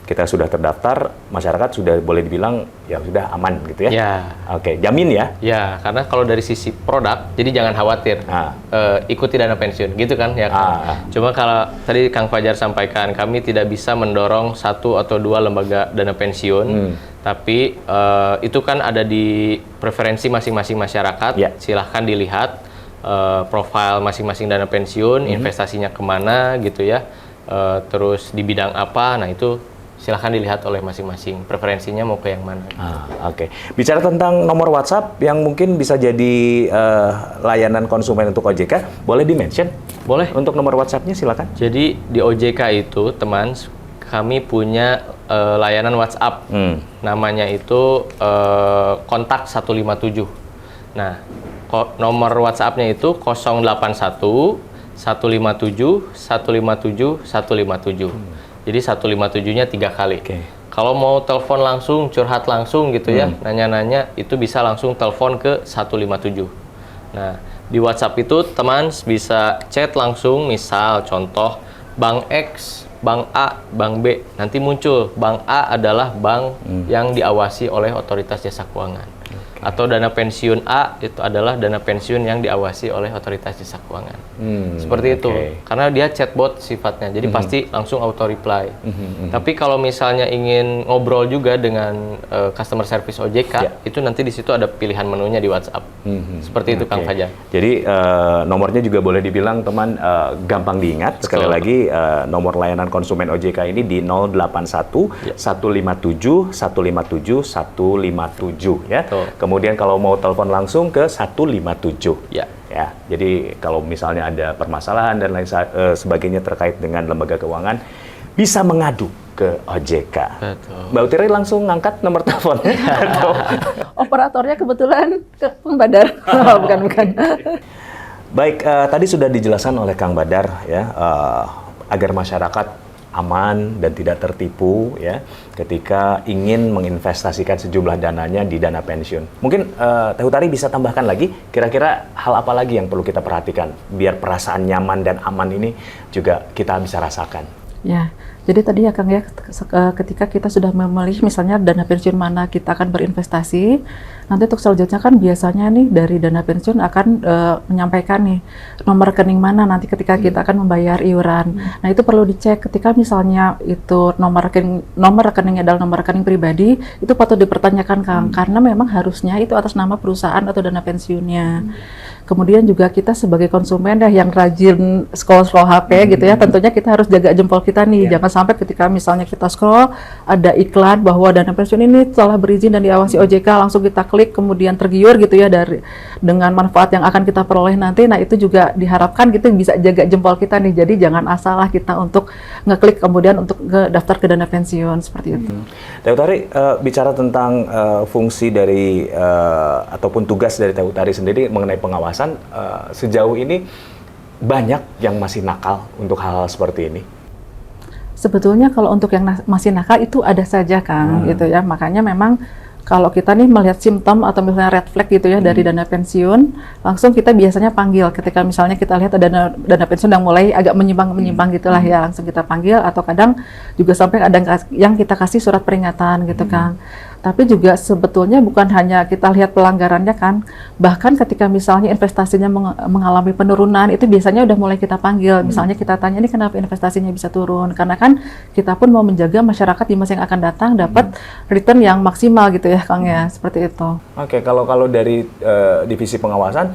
kita sudah terdaftar, masyarakat sudah boleh dibilang ya sudah aman gitu ya. Ya. Oke, jamin ya. Ya, karena kalau dari sisi produk, jadi jangan khawatir. Ikuti dana pensiun, gitu kan ya Kang. Cuma kalau tadi Kang Fajar sampaikan, kami tidak bisa mendorong 1 atau 2 lembaga dana pensiun, tapi itu kan ada di preferensi masing-masing masyarakat. Silahkan dilihat profil masing-masing dana pensiun, investasinya kemana gitu ya, terus di bidang apa. Nah itu silahkan dilihat oleh masing-masing, preferensinya mau ke yang mana. Oke. Bicara tentang nomor WhatsApp yang mungkin bisa jadi layanan konsumen untuk OJK, boleh di-mention? Boleh. Untuk nomor WhatsApp-nya silakan. Jadi di OJK itu, teman, kami punya layanan WhatsApp. Namanya itu kontak 157. Nah, nomor WhatsApp-nya itu 081 157, 157, 157. Jadi 157-nya 3 kali. Kalau mau telepon langsung, curhat langsung gitu ya, nanya-nanya, itu bisa langsung telepon ke 157. Nah, di WhatsApp itu teman bisa chat langsung, misal contoh Bank X, Bank A, Bank B. Nanti muncul Bank A adalah bank yang diawasi oleh Otoritas Jasa Keuangan. Atau dana pensiun A itu adalah dana pensiun yang diawasi oleh Otoritas Jasa Keuangan. Seperti itu. Karena dia chatbot sifatnya, jadi pasti langsung auto reply. Tapi kalau misalnya ingin ngobrol juga dengan customer service OJK, itu nanti di situ ada pilihan menunya di WhatsApp. Seperti itu Kang Fajar. Jadi nomornya juga boleh dibilang teman gampang diingat. Sekali lagi nomor layanan konsumen OJK ini di 081 157 157 157 ya. Kemudian kalau mau telepon langsung ke 157. Ya, jadi kalau misalnya ada permasalahan dan lain sebagainya terkait dengan lembaga keuangan, bisa mengadu ke OJK. Betul. Mbak Utiri langsung ngangkat nomor teleponnya. Operatornya kebetulan ke Kang Badar. Bukan. Baik, tadi sudah dijelaskan oleh Kang Badar ya, agar masyarakat aman dan tidak tertipu ya ketika ingin menginvestasikan sejumlah dananya di dana pensiun. Mungkin Teh Utari bisa tambahkan lagi kira-kira hal apa lagi yang perlu kita perhatikan biar perasaan nyaman dan aman ini juga kita bisa rasakan. Ya, jadi tadi ya Kang ya, ketika kita sudah memilih misalnya dana pensiun mana kita akan berinvestasi, nanti untuk selanjutnya kan biasanya nih dari dana pensiun akan menyampaikan nih nomor rekening mana nanti ketika kita akan membayar iuran. Nah itu perlu dicek ketika misalnya itu nomor rekeningnya adalah nomor rekening pribadi, itu patut dipertanyakan Kang, karena memang harusnya itu atas nama perusahaan atau dana pensiunnya. Kemudian juga kita sebagai konsumen yang rajin scroll HP gitu ya, tentunya kita harus jaga jempol kita nih, jangan sampai ketika misalnya kita scroll ada iklan bahwa dana pensiun ini telah berizin dan diawasi OJK, langsung kita klik kemudian tergiur gitu ya dengan manfaat yang akan kita peroleh nanti. Nah itu juga diharapkan gitu bisa jaga jempol kita nih, jadi jangan asalah kita untuk ngeklik kemudian untuk daftar ke dana pensiun seperti itu. Teh Utari, bicara tentang fungsi dari ataupun tugas dari Teh Utari sendiri mengenai pengawasan, sejauh ini banyak yang masih nakal untuk hal-hal seperti ini? Sebetulnya kalau untuk yang masih nakal itu ada saja Kang, gitu ya. Makanya memang kalau kita nih melihat simptom atau misalnya red flag gitu ya dari dana pensiun, langsung kita biasanya panggil ketika misalnya kita lihat ada dana pensiun yang mulai agak menyimpang gitulah ya, langsung kita panggil, atau kadang juga sampai ada yang kita kasih surat peringatan gitu Kang. Tapi juga sebetulnya bukan hanya kita lihat pelanggarannya kan, bahkan ketika misalnya investasinya mengalami penurunan, itu biasanya udah mulai kita panggil. Misalnya kita tanya, ini kenapa investasinya bisa turun? Karena kan kita pun mau menjaga masyarakat di masa yang akan datang dapat return yang maksimal gitu ya Kang ya, seperti itu. Oke, kalau dari divisi pengawasan,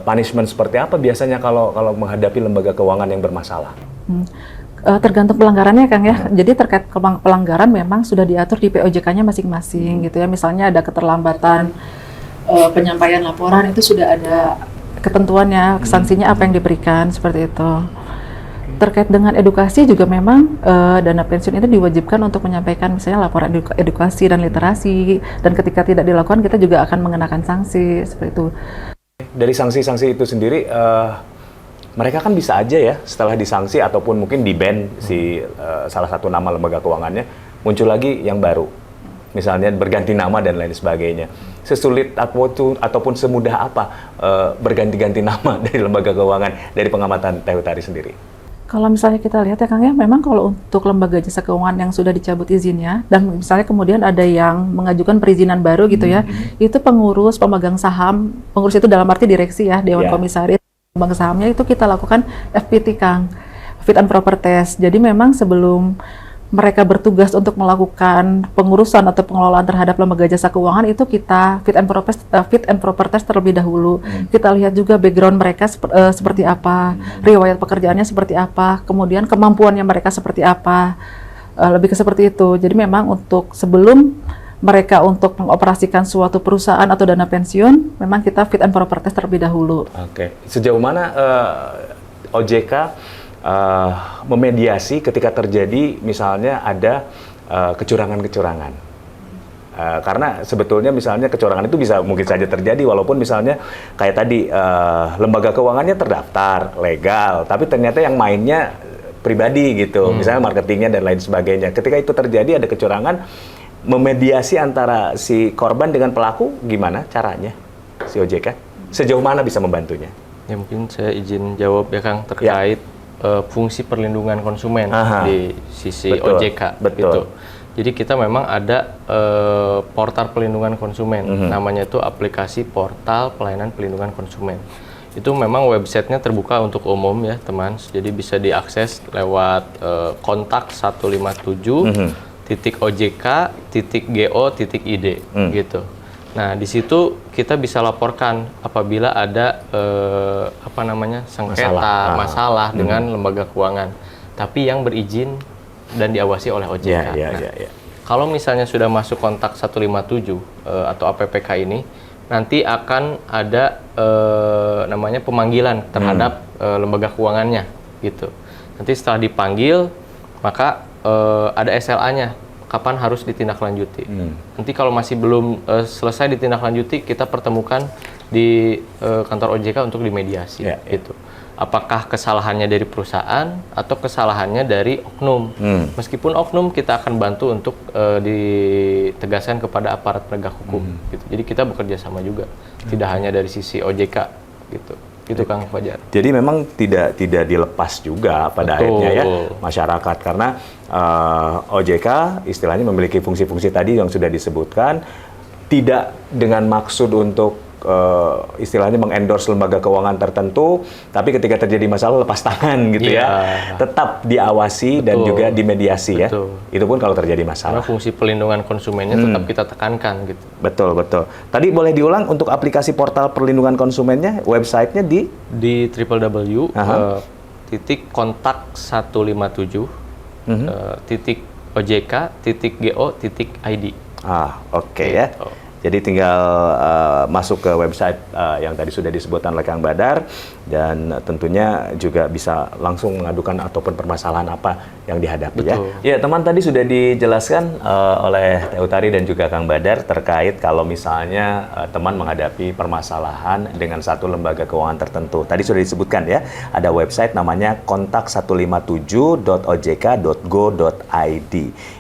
punishment seperti apa biasanya kalau menghadapi lembaga keuangan yang bermasalah? Tergantung pelanggarannya Kang ya. Jadi terkait pelanggaran memang sudah diatur di POJK-nya masing-masing gitu ya. Misalnya ada keterlambatan penyampaian laporan, itu sudah ada ketentuannya, sanksinya apa yang diberikan seperti itu. Terkait dengan edukasi juga memang dana pensiun itu diwajibkan untuk menyampaikan misalnya laporan edukasi dan literasi, dan ketika tidak dilakukan kita juga akan mengenakan sanksi seperti itu. Dari sanksi-sanksi itu sendiri, mereka kan bisa aja ya setelah disanksi ataupun mungkin di-ban si salah satu nama lembaga keuangannya, muncul lagi yang baru. Misalnya berganti nama dan lain sebagainya. Sesulit ataupun semudah apa berganti-ganti nama dari lembaga keuangan dari pengamatan Teh Utari sendiri? Kalau misalnya kita lihat ya Kang ya, memang kalau untuk lembaga jasa keuangan yang sudah dicabut izinnya, dan misalnya kemudian ada yang mengajukan perizinan baru gitu ya, itu pengurus, pemegang saham, pengurus itu dalam arti direksi ya, Dewan Komisaris, bank sahamnya itu kita lakukan FPT Kang, Fit and Proper Test. Jadi memang sebelum mereka bertugas untuk melakukan pengurusan atau pengelolaan terhadap lembaga jasa keuangan, itu kita Fit and Proper Test terlebih dahulu. Kita lihat juga background mereka seperti apa, riwayat pekerjaannya seperti apa, kemudian kemampuannya mereka seperti apa, lebih ke seperti itu. Jadi memang untuk sebelum mereka untuk mengoperasikan suatu perusahaan atau dana pensiun, memang kita Fit and Proper Test terlebih dahulu. Oke. Sejauh mana OJK memediasi ketika terjadi misalnya ada kecurangan-kecurangan? Karena sebetulnya misalnya kecurangan itu bisa mungkin saja terjadi walaupun misalnya kayak tadi lembaga keuangannya terdaftar legal, tapi ternyata yang mainnya pribadi gitu, misalnya marketingnya dan lain sebagainya. Ketika itu terjadi ada kecurangan, memediasi antara si korban dengan pelaku gimana caranya si OJK? Sejauh mana bisa membantunya? Ya mungkin saya izin jawab ya Kang terkait fungsi perlindungan konsumen di sisi betul, OJK gitu. Jadi kita memang ada portal perlindungan konsumen, namanya itu aplikasi portal pelayanan perlindungan konsumen. Itu memang websitenya terbuka untuk umum ya teman, jadi bisa diakses lewat kontak 157.ojk.go.id gitu. Nah di situ kita bisa laporkan apabila ada sengketa masalah dengan lembaga keuangan, tapi yang berizin dan diawasi oleh OJK. Kalau misalnya sudah masuk kontak 157 atau APPK ini, nanti akan ada namanya pemanggilan terhadap lembaga keuangannya gitu. Nanti setelah dipanggil, maka ada SLA-nya kapan harus ditindaklanjuti. Nanti kalau masih belum selesai ditindaklanjuti, kita pertemukan di kantor OJK untuk dimediasi gitu. Apakah kesalahannya dari perusahaan atau kesalahannya dari oknum. Meskipun oknum, kita akan bantu untuk ditegaskan kepada aparat penegak hukum. Gitu. Jadi kita bekerja sama juga, tidak hanya dari sisi OJK gitu. Itu Kang Fajar. Jadi memang tidak dilepas juga pada akhirnya ya masyarakat, karena OJK istilahnya memiliki fungsi-fungsi tadi yang sudah disebutkan, tidak dengan maksud untuk istilahnya mengendorse lembaga keuangan tertentu, tapi ketika terjadi masalah lepas tangan gitu ya, tetap diawasi dan juga dimediasi ya. Itu pun kalau terjadi masalah. Karena fungsi pelindungan konsumennya tetap kita tekankan gitu. Betul. Tadi boleh diulang untuk aplikasi portal perlindungan konsumennya, websitenya di www.157.ojk.go.id. Oke ya. Jadi tinggal masuk ke website yang tadi sudah disebutkan oleh Kang Badar, dan tentunya juga bisa langsung mengadukan ataupun permasalahan apa yang dihadapi. Ya teman, tadi sudah dijelaskan oleh Teh Utari dan juga Kang Badar terkait kalau misalnya teman menghadapi permasalahan dengan satu lembaga keuangan tertentu. Tadi sudah disebutkan ya, ada website namanya kontak157.ojk.go.id.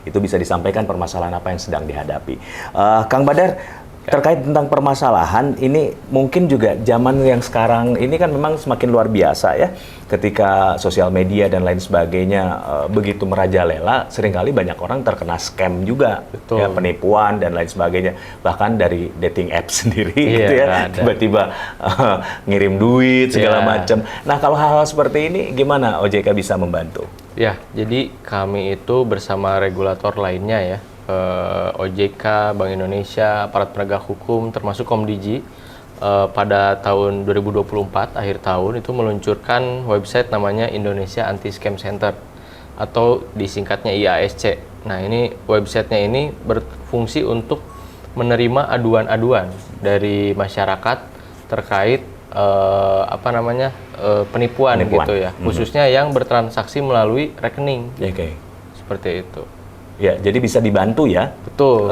Itu bisa disampaikan permasalahan apa yang sedang dihadapi. Kang Badar, terkait tentang permasalahan ini, mungkin juga zaman yang sekarang ini kan memang semakin luar biasa ya, ketika sosial media dan lain sebagainya begitu merajalela, seringkali banyak orang terkena scam juga, ya, penipuan dan lain sebagainya, bahkan dari dating apps sendiri gitu ya, tiba-tiba ngirim duit segala macam. Nah kalau hal-hal seperti ini gimana OJK bisa membantu? Ya, jadi kami itu bersama regulator lainnya ya, OJK, Bank Indonesia, aparat penegak hukum, termasuk Komdigi, pada tahun 2024 akhir tahun itu meluncurkan website namanya Indonesia Anti Scam Center atau disingkatnya IASC. Nah ini websitenya ini berfungsi untuk menerima aduan-aduan dari masyarakat terkait penipuan gitu ya, khususnya yang bertransaksi melalui rekening. Seperti itu. Ya, jadi bisa dibantu ya. Betul.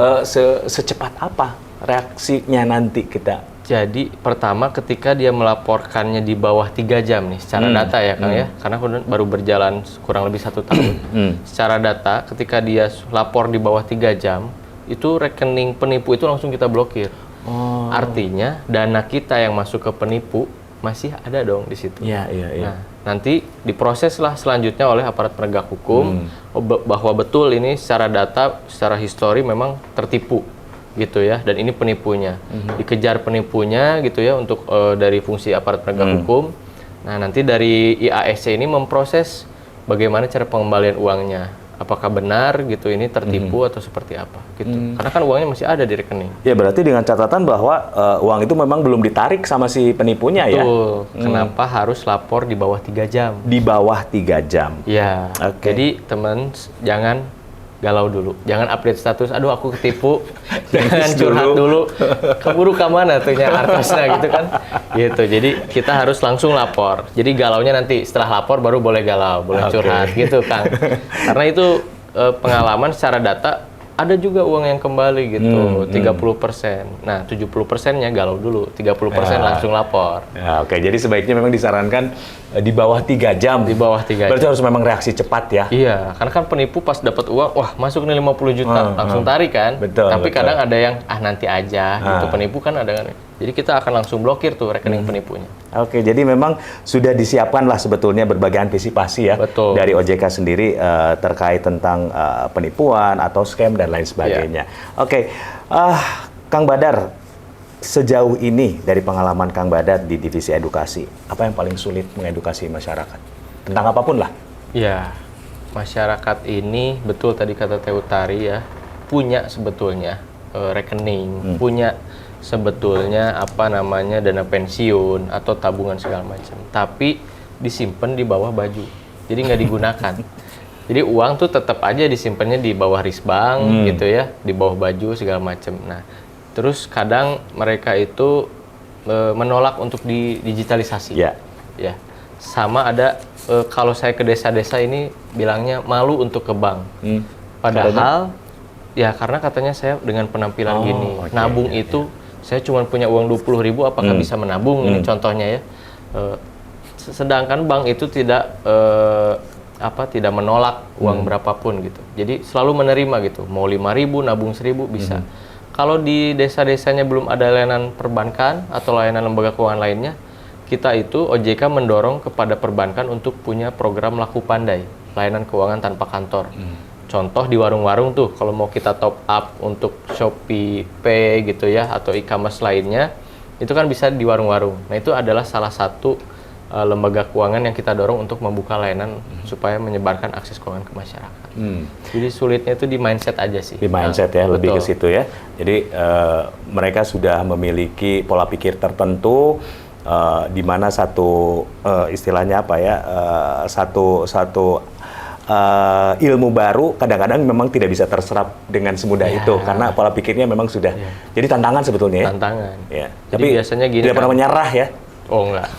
Secepat apa reaksinya nanti kita? Jadi pertama ketika dia melaporkannya di bawah 3 jam nih secara data ya Kang ya, karena baru berjalan kurang lebih 1 tahun. Secara data ketika dia lapor di bawah 3 jam, itu rekening penipu itu langsung kita blokir. Artinya dana kita yang masuk ke penipu masih ada dong di situ. Nah, nanti diproseslah selanjutnya oleh aparat penegak hukum bahwa betul ini secara data, secara histori memang tertipu gitu ya, dan ini penipunya. Dikejar penipunya gitu ya untuk dari fungsi aparat penegak hukum. Nah, nanti dari IASC ini memproses bagaimana cara pengembalian uangnya. Apakah benar gitu ini tertipu atau seperti apa gitu. Karena kan uangnya masih ada di rekening. Ya berarti dengan catatan bahwa uang itu memang belum ditarik sama si penipunya. Betul. Ya. Kenapa harus lapor di bawah 3 jam? Di bawah 3 jam. Ya. Jadi teman jangan galau dulu. Jangan update status, aduh aku ketipu. Jangan curhat dulu. Keburu ke mana tuh artisnya gitu kan. Gitu. Jadi kita harus langsung lapor. Jadi galaunya nanti setelah lapor baru boleh galau, boleh curhat gitu Kang. Karena itu pengalaman secara data ada juga uang yang kembali gitu, 30%. Nah, 70%-nya galau dulu, 30% langsung lapor. Ya, oke, jadi sebaiknya memang disarankan di bawah 3 jam. Di bawah 3 Berarti jam. harus memang reaksi cepat ya. Iya, karena kan penipu pas dapat uang, wah masuk nih 50 juta, langsung tarik kan. Betul, Tapi betul. kadang ada yang, nanti aja, gitu. Penipu kan ada kan. Jadi kita akan langsung blokir tuh rekening penipunya. Oke, jadi memang sudah disiapkan lah sebetulnya berbagai antisipasi ya. Betul. Dari OJK sendiri terkait tentang penipuan atau scam dan lain sebagainya. Oke, Kang Badar, sejauh ini dari pengalaman Kang Badar di divisi edukasi, apa yang paling sulit mengedukasi masyarakat? Tentang apapun lah. Ya, masyarakat ini betul tadi kata Teh Utari ya, punya sebetulnya rekening, punya sebetulnya dana pensiun atau tabungan segala macam, tapi disimpan di bawah baju, jadi nggak digunakan. Jadi uang tuh tetap aja disimpannya di bawah risbank gitu ya, di bawah baju segala macam. Nah, terus kadang mereka itu menolak untuk digitalisasi. Ya. Ya, sama ada kalau saya ke desa-desa ini bilangnya malu untuk ke bank. Padahal ya karena katanya saya dengan penampilan gini, nabung itu saya cuma punya uang 20.000, apakah bisa menabung? Ini contohnya ya. Sedangkan bank itu tidak tidak menolak uang berapapun gitu. Jadi selalu menerima gitu. Mau 5.000 nabung 1.000 bisa. Kalau di desa-desanya belum ada layanan perbankan atau layanan lembaga keuangan lainnya, kita itu OJK mendorong kepada perbankan untuk punya program Laku Pandai, layanan keuangan tanpa kantor. Contoh di warung-warung tuh, kalau mau kita top up untuk Shopee Pay gitu ya, atau e-commerce lainnya, itu kan bisa di warung-warung. Nah, itu adalah salah satu lembaga keuangan yang kita dorong untuk membuka layanan supaya menyebarkan akses keuangan ke masyarakat. Jadi sulitnya itu di mindset aja sih. Di mindset ya, lebih ke situ ya. Jadi mereka sudah memiliki pola pikir tertentu, di mana satu istilahnya apa ya, satu ilmu baru kadang-kadang memang tidak bisa terserap dengan semudah itu karena pola pikirnya memang sudah jadi tantangan sebetulnya ya. Tantangan. Ya. Jadi Tapi biasanya gini tidak pernah menyerah ya. Oh enggak,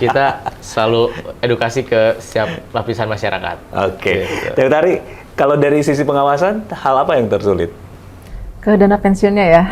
kita selalu edukasi ke setiap lapisan masyarakat. Oke. Gitu. Teh Utari, kalau dari sisi pengawasan hal apa yang tersulit? Ke dana pensiunnya ya.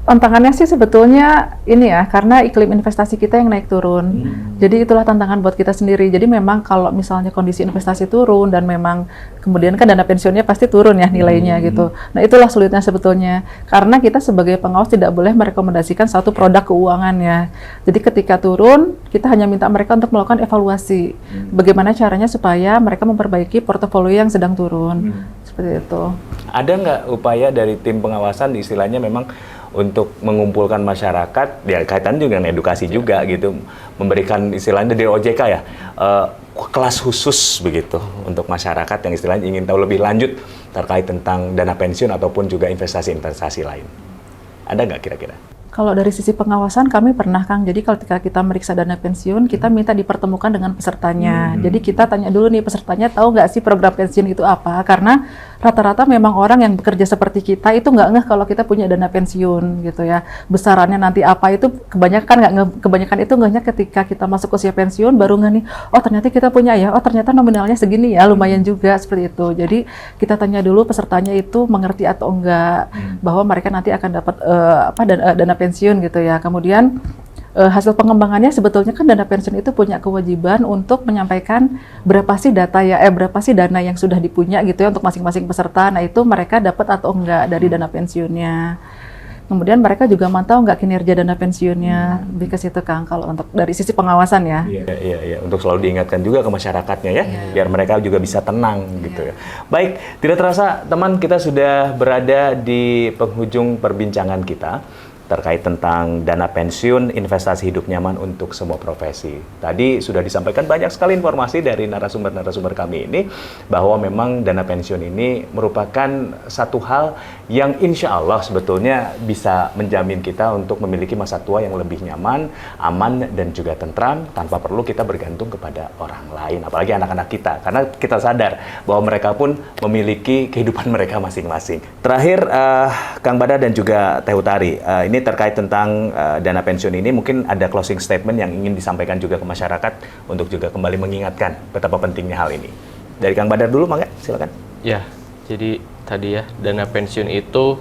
Tantangannya sih sebetulnya ini ya, karena iklim investasi kita yang naik turun. Jadi itulah tantangan buat kita sendiri. Jadi memang kalau misalnya kondisi investasi turun dan memang kemudian kan dana pensiunnya pasti turun ya nilainya gitu. Nah itulah sulitnya sebetulnya. Karena kita sebagai pengawas tidak boleh merekomendasikan satu produk keuangan ya. Jadi ketika turun, kita hanya minta mereka untuk melakukan evaluasi. Bagaimana caranya supaya mereka memperbaiki portofolio yang sedang turun. Seperti itu. Ada nggak upaya dari tim pengawasan istilahnya memang untuk mengumpulkan masyarakat, ya kaitan juga dengan edukasi juga gitu, memberikan istilahnya dari OJK ya, kelas khusus begitu untuk masyarakat yang istilahnya ingin tahu lebih lanjut terkait tentang dana pensiun ataupun juga investasi-investasi lain. Ada nggak kira-kira? Kalau dari sisi pengawasan kami pernah Kang, jadi ketika kita meriksa dana pensiun, kita minta dipertemukan dengan pesertanya. Jadi kita tanya dulu nih pesertanya tahu nggak sih program pensiun itu apa? Karena rata-rata memang orang yang bekerja seperti kita itu nggak ngeh kalau kita punya dana pensiun gitu ya. Besarannya nanti apa itu kebanyakan itu ngehnya ketika kita masuk usia pensiun baru ngeh nih, oh ternyata kita punya ya, oh ternyata nominalnya segini ya, lumayan juga seperti itu. Jadi kita tanya dulu pesertanya itu mengerti atau enggak bahwa mereka nanti akan dapat dana pensiun gitu ya. Kemudian hasil pengembangannya sebetulnya kan dana pensiun itu punya kewajiban untuk menyampaikan berapa sih dana yang sudah dipunya gitu ya untuk masing-masing peserta. Nah itu mereka dapat atau enggak dari dana pensiunnya. Kemudian mereka juga mantau nggak kinerja dana pensiunnya, lebih ke situ Kang kalau untuk dari sisi pengawasan ya. Iya. Untuk selalu diingatkan juga ke masyarakatnya ya, biar mereka juga bisa tenang gitu ya. Baik, tidak terasa teman kita sudah berada di penghujung perbincangan kita terkait tentang dana pensiun, investasi hidup nyaman untuk semua profesi. Tadi sudah disampaikan banyak sekali informasi dari narasumber-narasumber kami ini bahwa memang dana pensiun ini merupakan satu hal yang insya Allah sebetulnya bisa menjamin kita untuk memiliki masa tua yang lebih nyaman, aman, dan juga tentram tanpa perlu kita bergantung kepada orang lain, apalagi anak-anak kita. Karena kita sadar bahwa mereka pun memiliki kehidupan mereka masing-masing. Terakhir, Kang Badar dan juga Teh Utari, ini terkait tentang dana pensiun ini mungkin ada closing statement yang ingin disampaikan juga ke masyarakat untuk juga kembali mengingatkan betapa pentingnya hal ini. Dari Kang Badar dulu, Mangga, silakan. Ya, Jadi tadi ya, dana pensiun itu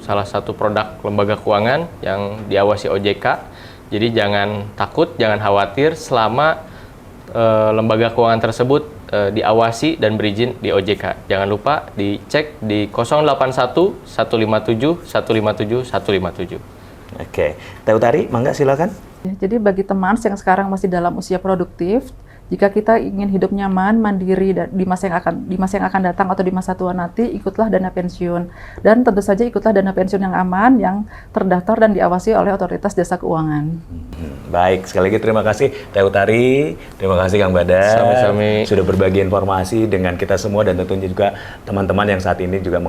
salah satu produk lembaga keuangan yang diawasi OJK. Jadi jangan takut, jangan khawatir selama lembaga keuangan tersebut diawasi dan berizin di OJK. Jangan lupa dicek di 081 157 157 157. Oke, Teh Utari, mangga silakan. Jadi bagi teman yang sekarang masih dalam usia produktif, jika kita ingin hidup nyaman, mandiri di masa yang akan datang atau di masa tua nanti, ikutlah dana pensiun. Dan tentu saja ikutlah dana pensiun yang aman, yang terdaftar dan diawasi oleh otoritas jasa keuangan. Baik, sekali lagi terima kasih Teh Utari, terima kasih Kang Badar. Sami-sami. Sudah berbagi informasi dengan kita semua dan tentunya juga teman-teman yang saat ini juga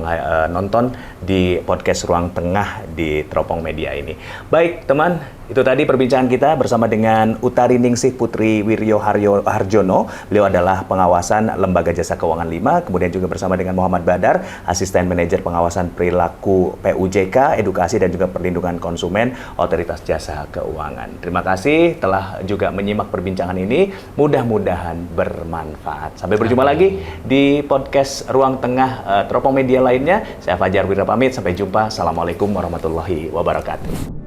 nonton di podcast Ruang Tengah di Teropong Media ini. Baik teman, itu tadi perbincangan kita bersama dengan Utari Ningsih Putri Wiryo Harjono. Beliau adalah pengawasan Lembaga Jasa Keuangan 5, kemudian juga bersama dengan Muhammad Badar, Asisten Manajer Pengawasan Perilaku PUJK, Edukasi dan juga Perlindungan Konsumen, Otoritas Jasa Keuangan. Terima kasih telah juga menyimak perbincangan ini. Mudah-mudahan bermanfaat. Sampai berjumpa lagi di podcast Ruang Tengah Teropong Media lainnya. Saya Fajar Wira pamit. Sampai jumpa. Assalamualaikum warahmatullahi wabarakatuh.